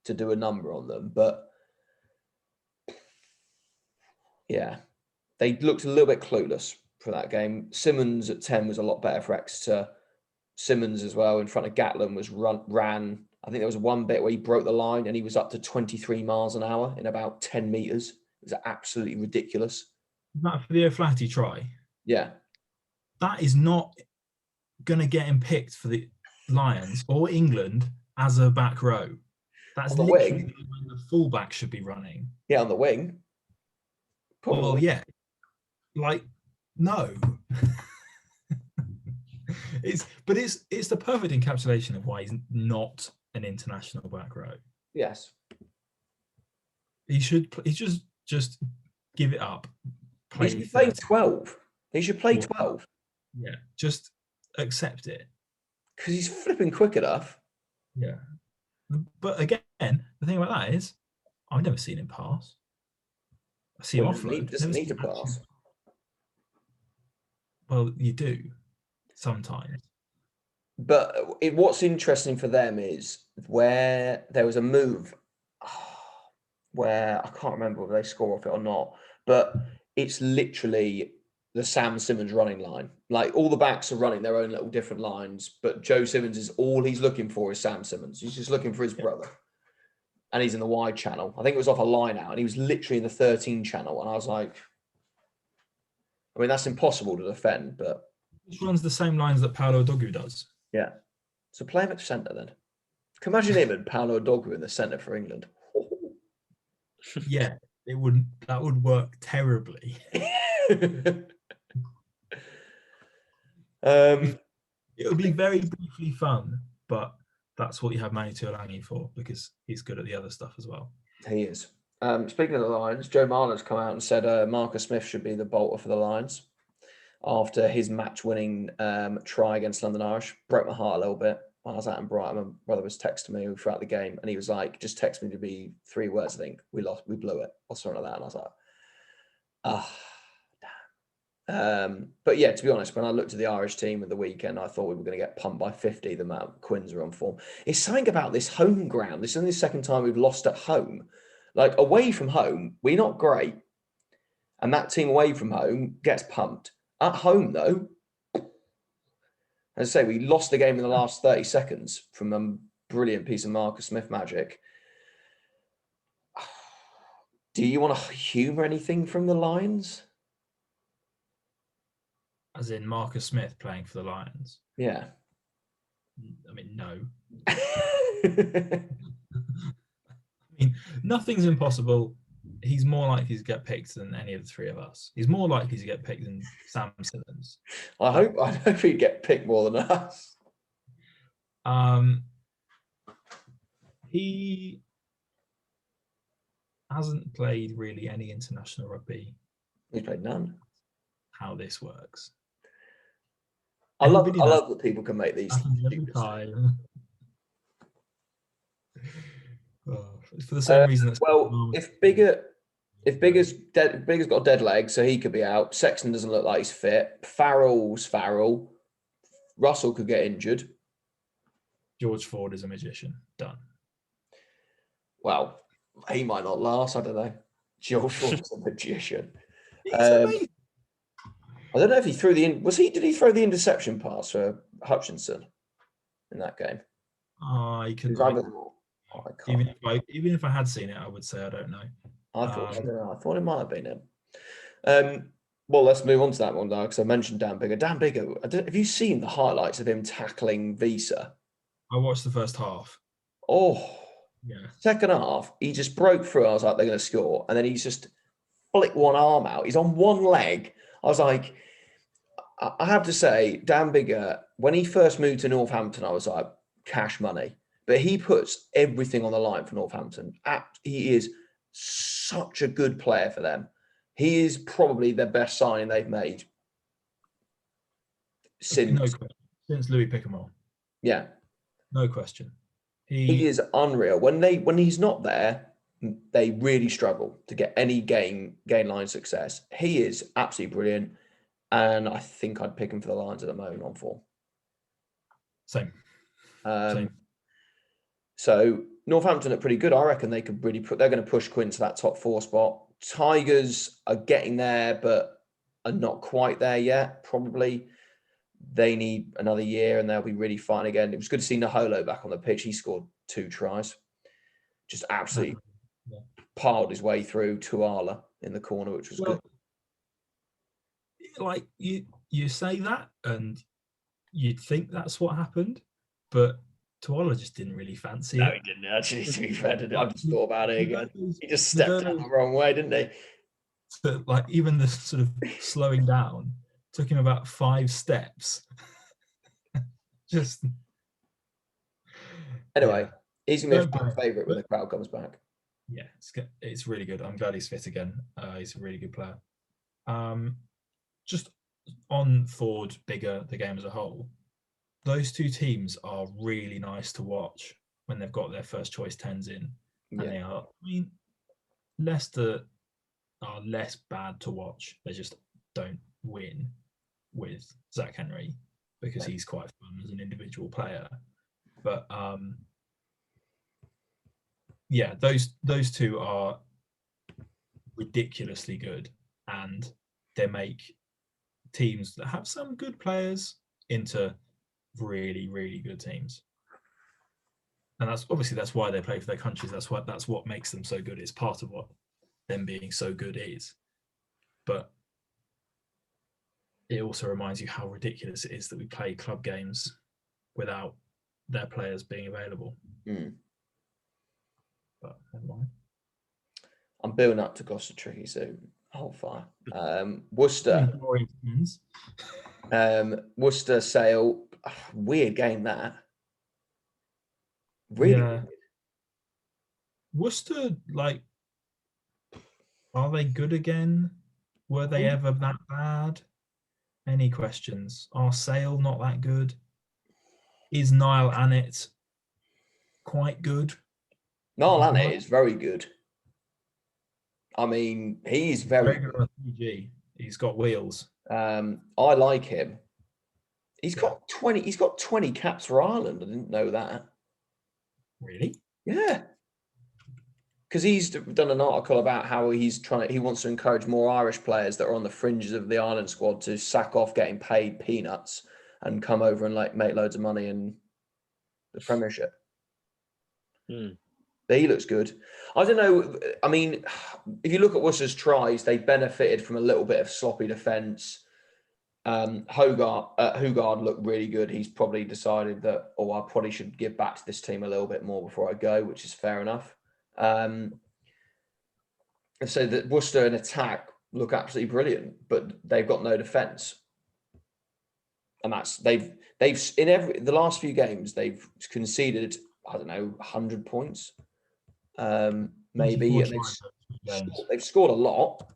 to do a number on them. But yeah, they looked a little bit clueless for that game. Simmons at 10 was a lot better for Exeter. Simmons as well in front of Gatlin ran. I think there was one bit where he broke the line and he was up to 23 miles an hour in about 10 meters. It was absolutely ridiculous. That for the O'Flaherty try? Yeah. That is not going to get him picked for the Lions or England as a back row. That's literally when the fullback should be running. Yeah, on the wing. Probably. Well, yeah. Like, no. It's the perfect encapsulation of why he's not an international back row. Yes. He just give it up. He should play 12. He should play 12. Yeah, just accept it. Because he's flipping quick enough. Yeah. But again, the thing about that is, I've never seen him pass. I see him offload. He doesn't need to pass. Well, you do sometimes. But what's interesting for them is where there was a move where I can't remember whether they score off it or not, but it's literally the Sam Simmons running line. Like all the backs are running their own little different lines, but Joe Simmons is all he's looking for is Sam Simmons. He's just looking for his brother. And he's in the wide channel. I think it was off a line out and he was literally in the 13 channel. And I was like, I mean, that's impossible to defend, but. He runs the same lines that Paolo Dogu does. Yeah. So play him at centre then. Can you imagine him and Paolo Dogu in the centre for England? Yeah, that would work terribly. It would be very briefly fun, but that's what you have Manu Tuolangi for because he's good at the other stuff as well. He is. Speaking of the Lions, Joe Marler's come out and said Marcus Smith should be the bolter for the Lions after his match-winning try against London Irish. Broke my heart a little bit. When I was out in Brighton, my brother was texting me throughout the game, and he was like, just text me to be 3 words, I think. We blew it, or something like that. And I was like, damn. But yeah, to be honest, when I looked at the Irish team at the weekend, I thought we were going to get pumped by 50, the amount Quins are on form. It's something about this home ground. This is only the second time we've lost at home. Like, away from home, we're not great. And that team away from home gets pumped. At home, though, as I say, we lost the game in the last 30 seconds from a brilliant piece of Marcus Smith magic. Do you want to humour anything from the Lions? As in Marcus Smith playing for the Lions? Yeah. I mean, no. I mean, nothing's impossible. He's more likely to get picked than any of the three of us. He's more likely to get picked than Sam Simmons. I hope he'd get picked more than us. He hasn't played really any international rugby. He's played none. How this works. I love that people can make these time. For the same reason. If Bigger's got a dead leg, so he could be out. Sexton doesn't look like he's fit. Farrell's Farrell. Russell could get injured. George Ford is a magician. Done. Well, he might not last. I don't know. George Ford's a magician. I don't know if he threw the did he throw the interception pass for Hutchinson in that game? He could. Even if I had seen it, I would say I don't know. I thought it might have been him. Well, let's move on to that one now because I mentioned Dan Bigger. Dan Bigger, have you seen the highlights of him tackling Visa? I watched the first half. Oh, yeah. Second half, he just broke through. I was like, they're going to score, and then he's just flicked one arm out. He's on one leg. I was like, I have to say, Dan Bigger, when he first moved to Northampton, I was like, cash money. But he puts everything on the line for Northampton. He is such a good player for them. He is probably the best signing they've made since Louis Picamore. Yeah, no question. He is unreal. When he's not there, they really struggle to get any game line success. He is absolutely brilliant, and I think I'd pick him for the Lions at the moment on form. Same. So Northampton are pretty good. I reckon they could really they're going to push Quinn to that top 4 spot. Tigers are getting there, but are not quite there yet. Probably they need another year, and they'll be really fine again. It was good to see Naholo back on the pitch. He scored 2 tries, just absolutely piled his way through Tuala in the corner, which was good. Like you say that, and you'd think that's what happened, but Tuala just didn't really fancy it. No, he didn't actually, to be fair. I just thought about it again. He just stepped out the wrong way, didn't he? So, like, even the sort of slowing down took him about 5 steps. Just anyway, he's gonna be my favourite when the crowd comes back. Yeah, it's really good. I'm glad he's fit again. He's a really good player. Just on Ford, bigger, the game as a whole, those 2 teams are really nice to watch when they've got their first choice 10s in. And they are, I mean, Leicester are less bad to watch. They just don't win with Zach Henry because he's quite fun as an individual player. But those 2 are ridiculously good, and they make teams that have some good players into really, really good teams. And that's why they play for their countries. That's what makes them so good. It's part of what them being so good is. But it also reminds you how ridiculous it is that we play club games without their players being available. But never mind. I'm building up to Gloucester Tricky soon. Hold fire. Worcester. Worcester Sale. Weird game that. Really weird. Worcester, like, are they good again? Were they ever that bad? Any questions? Are Sale not that good? Is Niall Annett quite good? Niall Annett is very good. I mean, he's very good. He's got wheels. I like him. He's got 20 caps for Ireland. I didn't know that. Really? Yeah. Because he's done an article about how he wants to encourage more Irish players that are on the fringes of the Ireland squad to sack off getting paid peanuts and come over and like make loads of money in the Premiership. He looks good. I don't know. I mean, if you look at Worcester's tries, they benefited from a little bit of sloppy defence. Hugard looked really good. He's probably decided that, I probably should give back to this team a little bit more before I go, which is fair enough. And so that Worcester in attack look absolutely brilliant, but they've got no defence. And that's they've in the last few games they've conceded, I don't know, 100 points. Maybe, and they've scored a lot,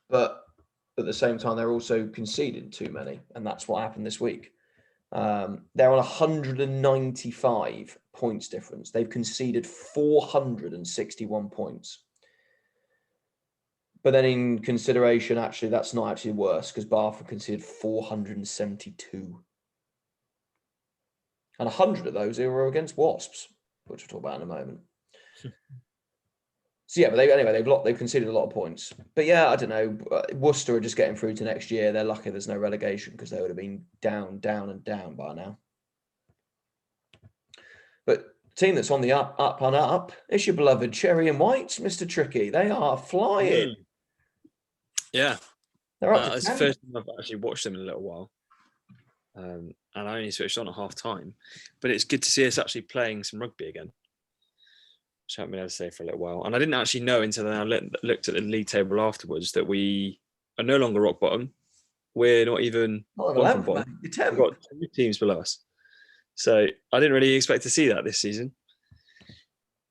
but at the same time they're also conceding too many, and that's what happened this week. They're on 195 points difference. They've conceded 461 points. But then in consideration, actually, that's not actually worse because Bath conceded 472. And 100 of those were against Wasps, which we'll talk about in a moment. So yeah, but they've conceded a lot of points. But yeah, I don't know. Worcester are just getting through to next year. They're lucky there's no relegation because they would have been down and down by now. But team that's on the up and up, it's your beloved Cherry and Whites, Mr. Tricky. They are flying. Yeah. They're up to it's the first time I've actually watched them in a little while. And I only switched on at half time. But it's good to see us actually playing some rugby again, which I haven't been able to say for a little while. And I didn't actually know until I looked at the league table afterwards that we are no longer rock bottom. We're not even bottom from bottom. We've got 2 teams below us. So I didn't really expect to see that this season.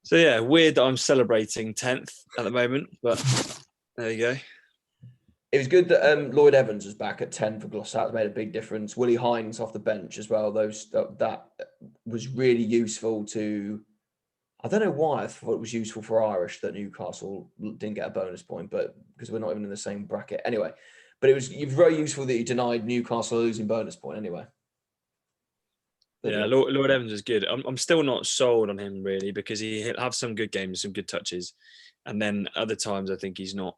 So yeah, weird that I'm celebrating 10th at the moment, but there you go. It was good that Lloyd Evans was back at 10 for Gloucester. That made a big difference. Willie Hines off the bench as well. That was really useful to. I don't know why I thought it was useful for Irish that Newcastle didn't get a bonus point, but because we're not even in the same bracket anyway. But it was very useful that you denied Newcastle a losing bonus point anyway. Yeah, Lord Evans is good. I'm still not sold on him really because he'll have some good games, some good touches, and then other times I think he's not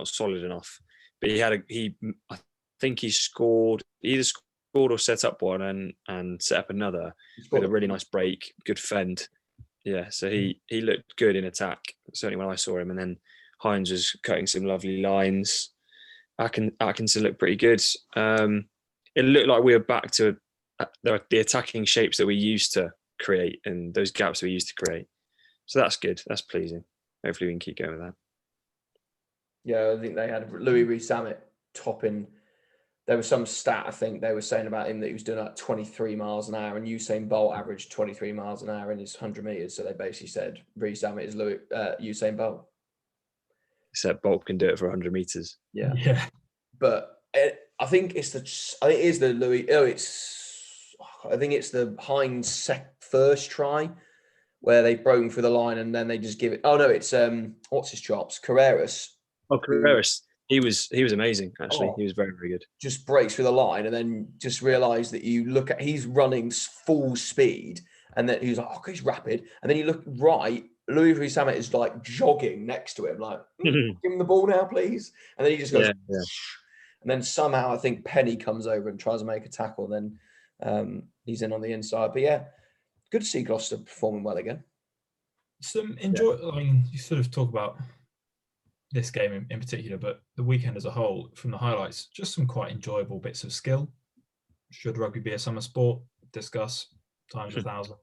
solid enough. But I think he either scored or set up one and set up another with a really nice break, good fend. Yeah, so he looked good in attack, certainly when I saw him. And then Hines was cutting some lovely lines. Atkinson looked pretty good. It looked like we were back to the attacking shapes that we used to create and those gaps we used to create. So that's good. That's pleasing. Hopefully we can keep going with that. Yeah, I think they had Louis Rees-Zammit topping. There was some stat I think they were saying about him that he was doing like 23 miles an hour, and Usain Bolt averaged 23 miles an hour in his 100 meters. So they basically said Rees-Zammit is Usain Bolt. Except Bolt can do it for 100 meters. Yeah. But I think it's the Louis. I think it's the Hines first try where they've broken through the line and then they just give it. Oh no, it's what's his chops? Carreras. Oh, Carreras. He was amazing, actually. He was very, very good. Just breaks through the line and then just realised that you look at he's running full speed and then he's like, okay, he's rapid. And then you look right, Louis Rees-Zammit is like jogging next to him, like, give him the ball now, please. And then he just goes, yeah. And then somehow I think Penny comes over and tries to make a tackle. And then he's in on the inside. But yeah, good to see Gloucester performing well again. Some I mean, you sort of talk about this game in particular, but the weekend as a whole, from the highlights, just some quite enjoyable bits of skill. Should rugby be a summer sport? Discuss times 1,000.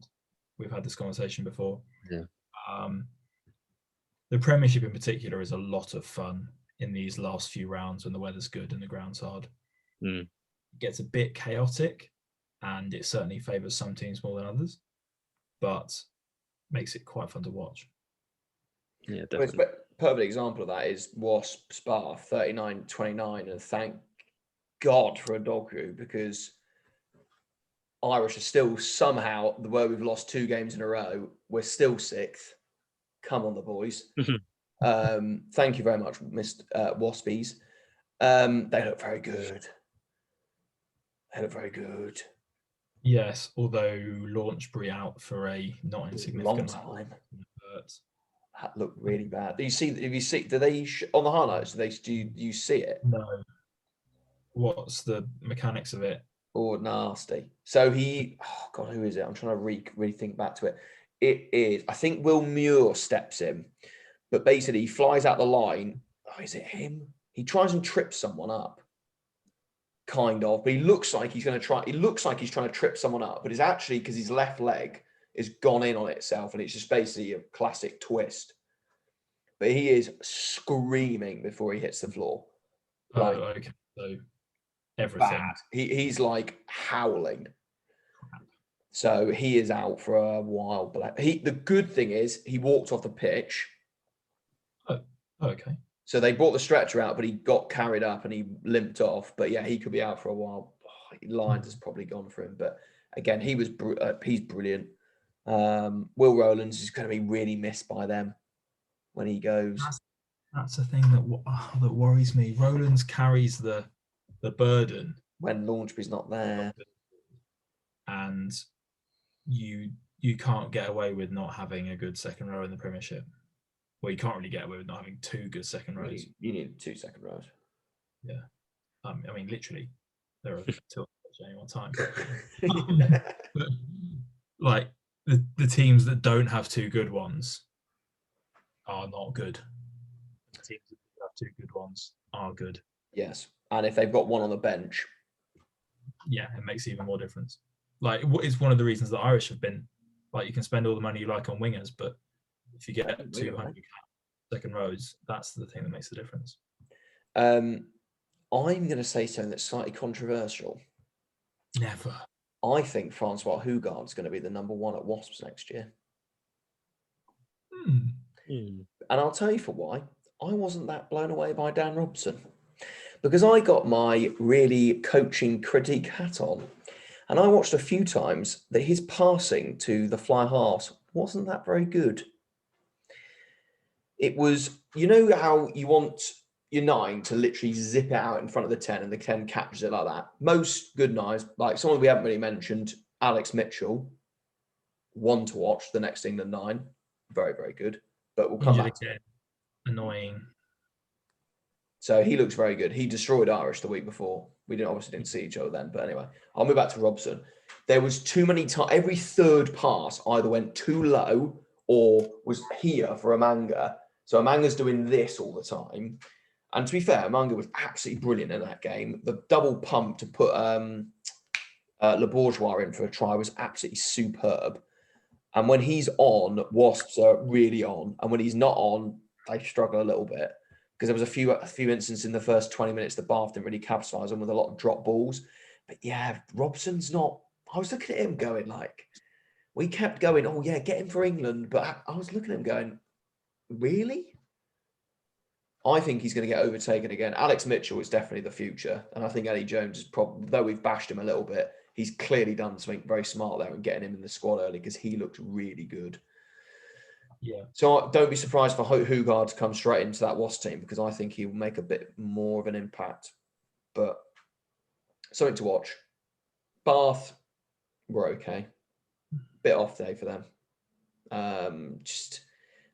We've had this conversation before. Yeah. The Premiership in particular is a lot of fun in these last few rounds when the weather's good and the ground's hard. It gets a bit chaotic, and it certainly favours some teams more than others, but makes it quite fun to watch. Yeah, definitely. Perfect example of that is Wasp Spa 39-29, and thank God for a dog crew because Irish are still somehow where we've lost 2 games in a row. We're still 6th. Come on, the boys. Thank you very much, Mr. Waspies. They look very good. Yes, although Launchbury out for a not insignificant long time. That looked really bad. Do you see? Do they on the highlights? Do you see it? No. What's the mechanics of it? Oh, nasty. So who is it? I'm trying to really think back to it. It is, I think Will Muir steps in, but basically he flies out the line. Oh, is it him? He tries and trips someone up. Kind of, but he looks like he's trying to trip someone up, but it's actually because his left leg is gone in on itself and it's just basically a classic twist. But he is screaming before he hits the floor. Okay. So everything. Bad. He's like howling. So he is out for a while. But the good thing is he walked off the pitch. Oh, okay. So they brought the stretcher out, but he got carried up and he limped off. But yeah, he could be out for a while. Lyons has probably gone for him. But again, he's brilliant. Will Rowlands is going to be really missed by them when he goes. That's the thing that worries me. Rowlands carries the burden when Launchbury's not there, and you can't get away with not having a good second row in the Premiership. Well, you can't really get away with not having 2 good second rows. You need 2 second rows. Yeah, I mean, literally, there are 2 at any one time. But, like the teams that don't have 2 good ones are not good. The teams that have 2 good ones are good. Yes, and if they've got one on the bench, yeah, it makes even more difference. Like, what is one of the reasons that Irish have been like, you can spend all the money you like on wingers, but if you get 200 second rows, that's the thing that makes the difference. I'm going to say something that's slightly controversial. Never. I think Francois Hougaard's going to be the number 1 at Wasps next year. And I'll tell you for why. I wasn't that blown away by Dan Robson, because I got my really coaching critique hat on, and I watched a few times that his passing to the fly halves wasn't that very good. It was, you know how you want your 9 to literally zip it out in front of the 10 and the 10 catches it like that. Most good 9s, like someone we haven't really mentioned, Alex Mitchell, one to watch, the next England 9. Very, very good. But we'll come back to it. Annoying. So he looks very good. He destroyed Irish the week before. We obviously didn't see each other then. But anyway, I'll move back to Robson. There was too many times. Every third pass either went too low or was here for Amanga. So Amanga's doing this all the time. And to be fair, Amanga was absolutely brilliant in that game. The double pump to put Le Bourgeois in for a try was absolutely superb. And when he's on, Wasps are really on. And when he's not on, they struggle a little bit. Because there was a few instances in the first 20 minutes that Bath didn't really capitalise on with a lot of drop balls. But yeah, Robson's not... I was looking at him going like... We kept going, oh yeah, get him for England. But I was looking at him going, really? I think he's going to get overtaken again. Alex Mitchell is definitely the future. And I think Eddie Jones is probably... Though we've bashed him a little bit, he's clearly done something very smart there and getting him in the squad early because he looked really good. Yeah. So don't be surprised for Hugard to come straight into that Wasp team because I think he will make a bit more of an impact. But something to watch. Bath were okay. Bit off day for them.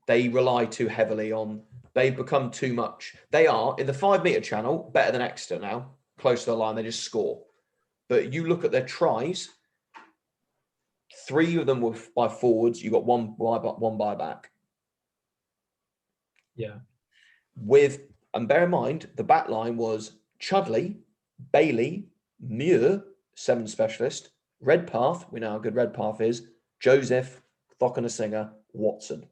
They rely too heavily on... They've become too much. They are, in the 5 metre channel, better than Exeter now. Close to the line, they just score. But you look at their tries, 3 of them were by forwards. You got one by back. Yeah. And bear in mind, the back line was Chudley, Bailey, Muir, 7 specialist, Redpath, we know how good Redpath is, Joseph, Thokanasinger, Watson.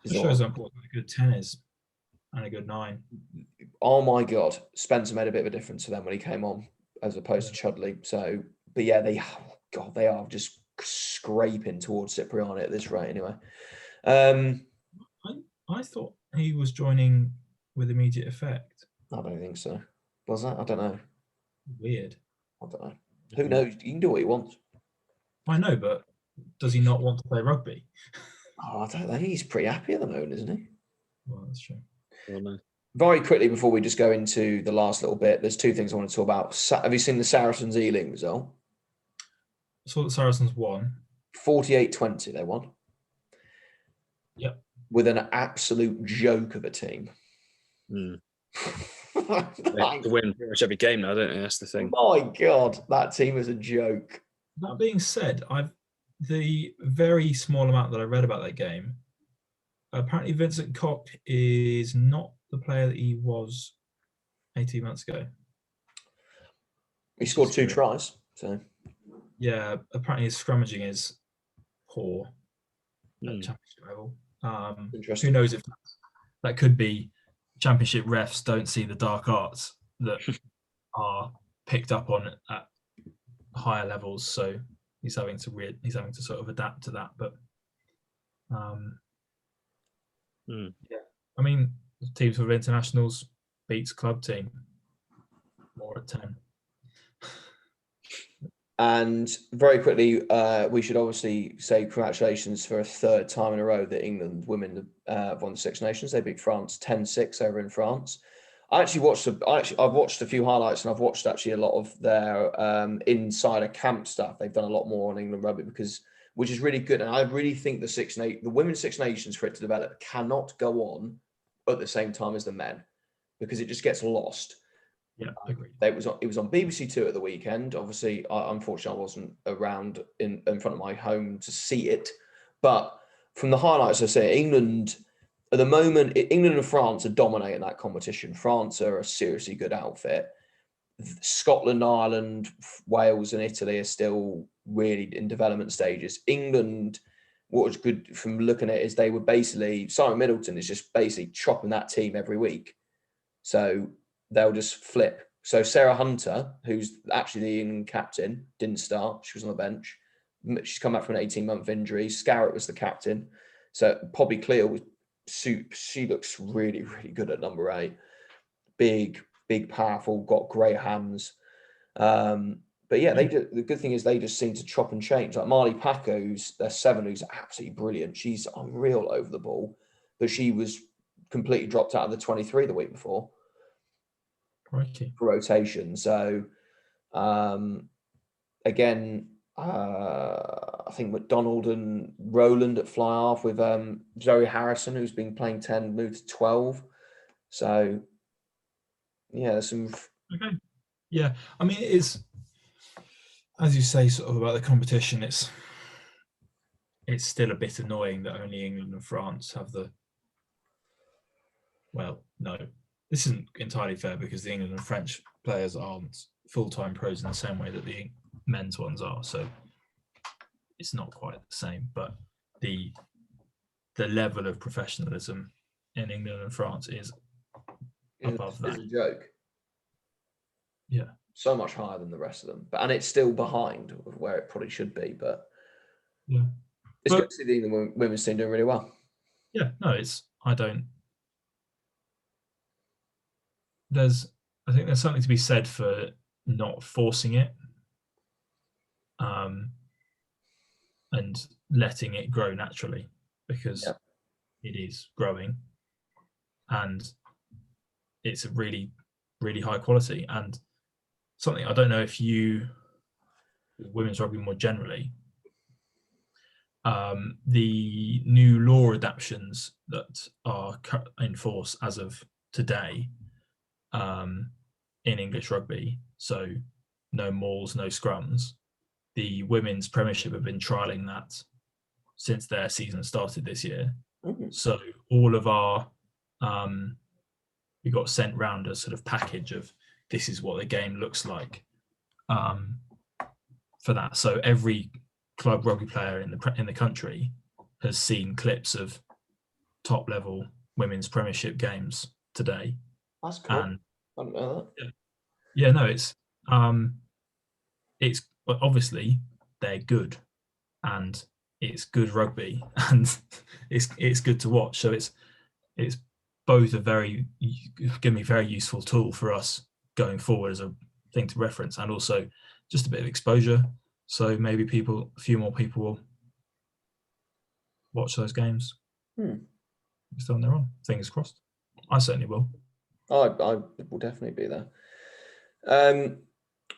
It shows up what a good 10 is and a good 9. Oh my God. Spencer made a bit of a difference to them when he came on as opposed to Chudley. So, but yeah, they are just scraping towards Cipriani at this rate anyway. I thought he was joining with immediate effect. I don't think so. Was that? I don't know. Weird. I don't know. Who knows? He can do what he wants. I know, but does he not want to play rugby? Oh, I don't know. He's pretty happy at the moment, isn't he? Well, that's true. Well, no. Very quickly before we just go into the last little bit, there's 2 things I want to talk about. Have you seen the Saracens Ealing result? I saw that Saracens won. 48-20 they won. Yep. With an absolute joke of a team. They win pretty much every game now, don't they? That's the thing. My God, that team is a joke. That being said, the very small amount that I read about that game, apparently Vincent Koch is not the player that he was 18 months ago. He scored 2 tries. So yeah, apparently his scrummaging is poor at championship level. Interesting. Who knows if that could be championship refs don't see the dark arts that are picked up on at higher levels, so he's having to sort of adapt to that. But yeah, I mean, teams with internationals beats club team more at 10. And very quickly, we should obviously say congratulations for a 3rd time in a row that England women have won the Six Nations. They beat France 10-6 over in France. I've watched a few highlights and I've watched actually a lot of their insider camp stuff. They've done a lot more on England rugby which is really good. And I really think the women's Six Nations, for it to develop, cannot go on at the same time as the men because it just gets lost. Yeah, I agree. It was on BBC Two at the weekend. Obviously, unfortunately, I wasn't around in front of my home to see it. But from the highlights I say, England at the moment, England and France are dominating that competition. France are a seriously good outfit. Scotland, Ireland, Wales, and Italy are still really in development stages. England, what was good from looking at it is they were basically Simon Middleton is just basically chopping that team every week. So they'll just flip. So Sarah Hunter, who's actually the England captain, didn't start. She was on the bench. She's come back from an 18-month injury. Scarrett was the captain. So Poppy Clear was she looks really, really good at number 8. Big, powerful, got great hands. But yeah, the good thing is they just seem to chop and change. Like Marley Packer, who's their 7, who's absolutely brilliant. She's unreal over the ball, but she was completely dropped out of the 23 the week before. Crikey. For rotation. So again, I think McDonald and Rowland at fly half with Zoe Harrison, who's been playing 10, moved to 12. So yeah, there's some. Okay. Yeah, I mean, it is, as you say, sort of about the competition. It's still a bit annoying that only England and France have the. Well, no, this isn't entirely fair because the England and French players aren't full-time pros in the same way that the men's ones are. So it's not quite the same, but the level of professionalism in England and France is above that. It's a joke. Yeah. So much higher than the rest of them. And it's still behind where it probably should be. But yeah, it's good to see the England women's team doing really well. Yeah, no, I think there's something to be said for not forcing it and letting it grow naturally, because it is growing and it's a really, really high quality. And something I don't know if women's rugby more generally, the new law adaptations that are in force as of today in English rugby, so no mauls, no scrums. The women's Premiership have been trialling that since their season started this year. Mm-hmm. So all of our we got sent round a sort of package of this is what the game looks like for that. So every club rugby player in the country has seen clips of top level women's Premiership games today. That's cool. And I don't know that. Yeah, no, it's obviously they're good and it's good rugby and it's good to watch. So it's both going to be a very useful tool for us going forward as a thing to reference, and also just a bit of exposure. So maybe a few more people will watch those games. Still on their own. Fingers crossed. I certainly will. I will definitely be there.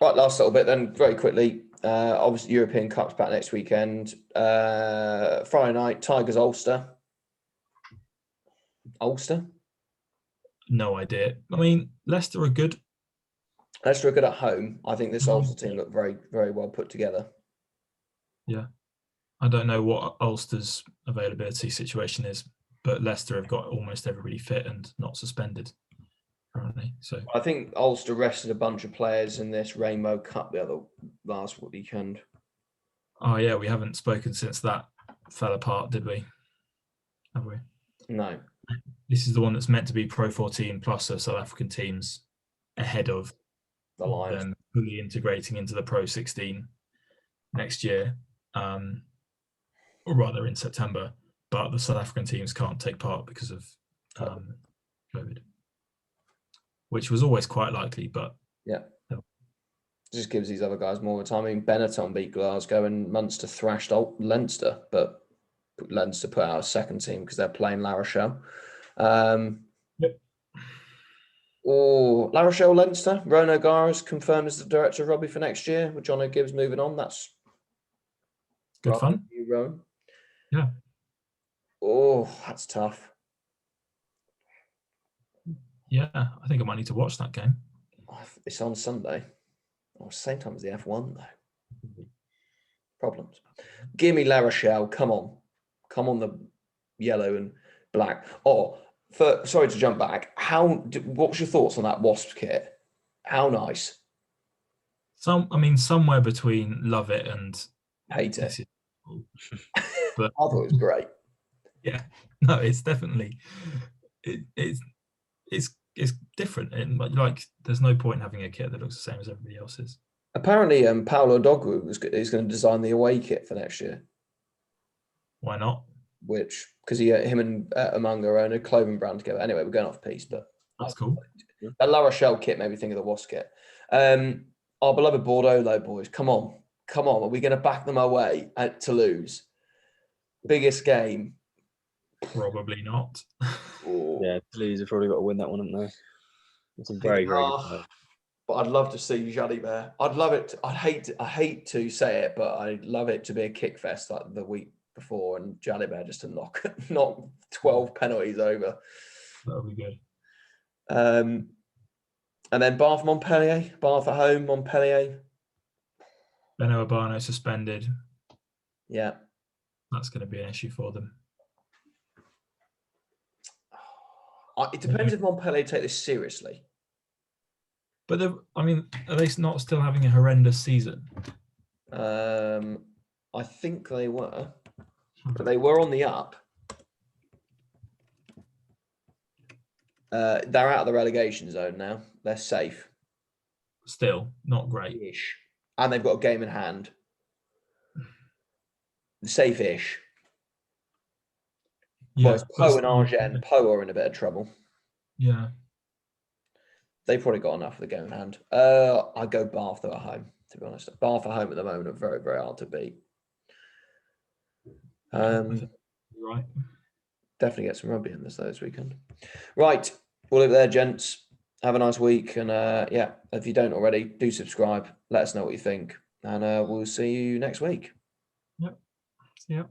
Right, last little bit then, very quickly. Obviously, European Cup's back next weekend. Friday night, Tigers Ulster. Ulster? No idea. I mean, Leicester are good. Leicester are good at home. I think this Ulster team looked very, very well put together. Yeah. I don't know what Ulster's availability situation is, but Leicester have got almost everybody fit and not suspended currently. So I think Ulster rested a bunch of players in this Rainbow Cup last weekend. Oh yeah, we haven't spoken since that fell apart, did we? Have we? No. This is the one that's meant to be Pro 14 plus of South African teams ahead of the Lions them fully integrating into the Pro 16 next year, or rather in September. But the South African teams can't take part because of COVID, which was always quite likely. But yeah, just gives these other guys more time. I mean, Benetton beat Glasgow and Munster thrashed Leinster, but Leinster put out a second team because they're playing La Rochelle. Yep. Or La Rochelle Leinster. Ron O'Gara is confirmed as the director of rugby for next year, with John O'Gibbs moving on. That's good fun. Rowan. Yeah. Oh, that's tough. Yeah, I think I might need to watch that game. It's on Sunday. Same time as the F1 though. Problems. Give me La Rochelle. Come on the yellow and black. Sorry to jump back. What's your thoughts on that Wasps kit? How nice? Somewhere between love it and hate it. But I thought it was great. Yeah, no, it's definitely it's different, and like there's no point in having a kit that looks the same as everybody else's. Apparently, Paolo Dogwu is going to design the away kit for next year. Why not? Which, because him and Amanga own a clothing brand together. Anyway, we're going off piece, but That's cool. That La Rochelle kit made me think of the Wasp kit. Our beloved Bordeaux, though, boys, come on. Are we going to back them away at Toulouse? Biggest game. Probably not. Yeah, Toulouse have probably got to win that one, haven't they? It's a very, very good player. But I'd love to see Jalibert. I'd love it. I hate to say it, but I'd love it to be a kick fest like the week before, and Jalibert just to knock 12 penalties over. That'll be good. And then Bath Montpellier. Bath at home, Montpellier. Beno Urbano suspended. Yeah. That's going to be an issue for them. It depends if Montpellier take this seriously. But are they not still having a horrendous season? I think they were, but they were on the up. They're out of the relegation zone now. They're safe. Still not great. Ish. And they've got a game in hand. Safe-ish. Yeah, Whereas Poe and Argent, Poe are in a bit of trouble. Yeah. They've probably got enough of the game in hand. I go Bath though at home, to be honest. Bath at home at the moment are very, very hard to beat. Right. Definitely get some rugby in this weekend. Right. We'll leave it there, gents. Have a nice week. And if you don't already, do subscribe. Let us know what you think. And we'll see you next week. Yep.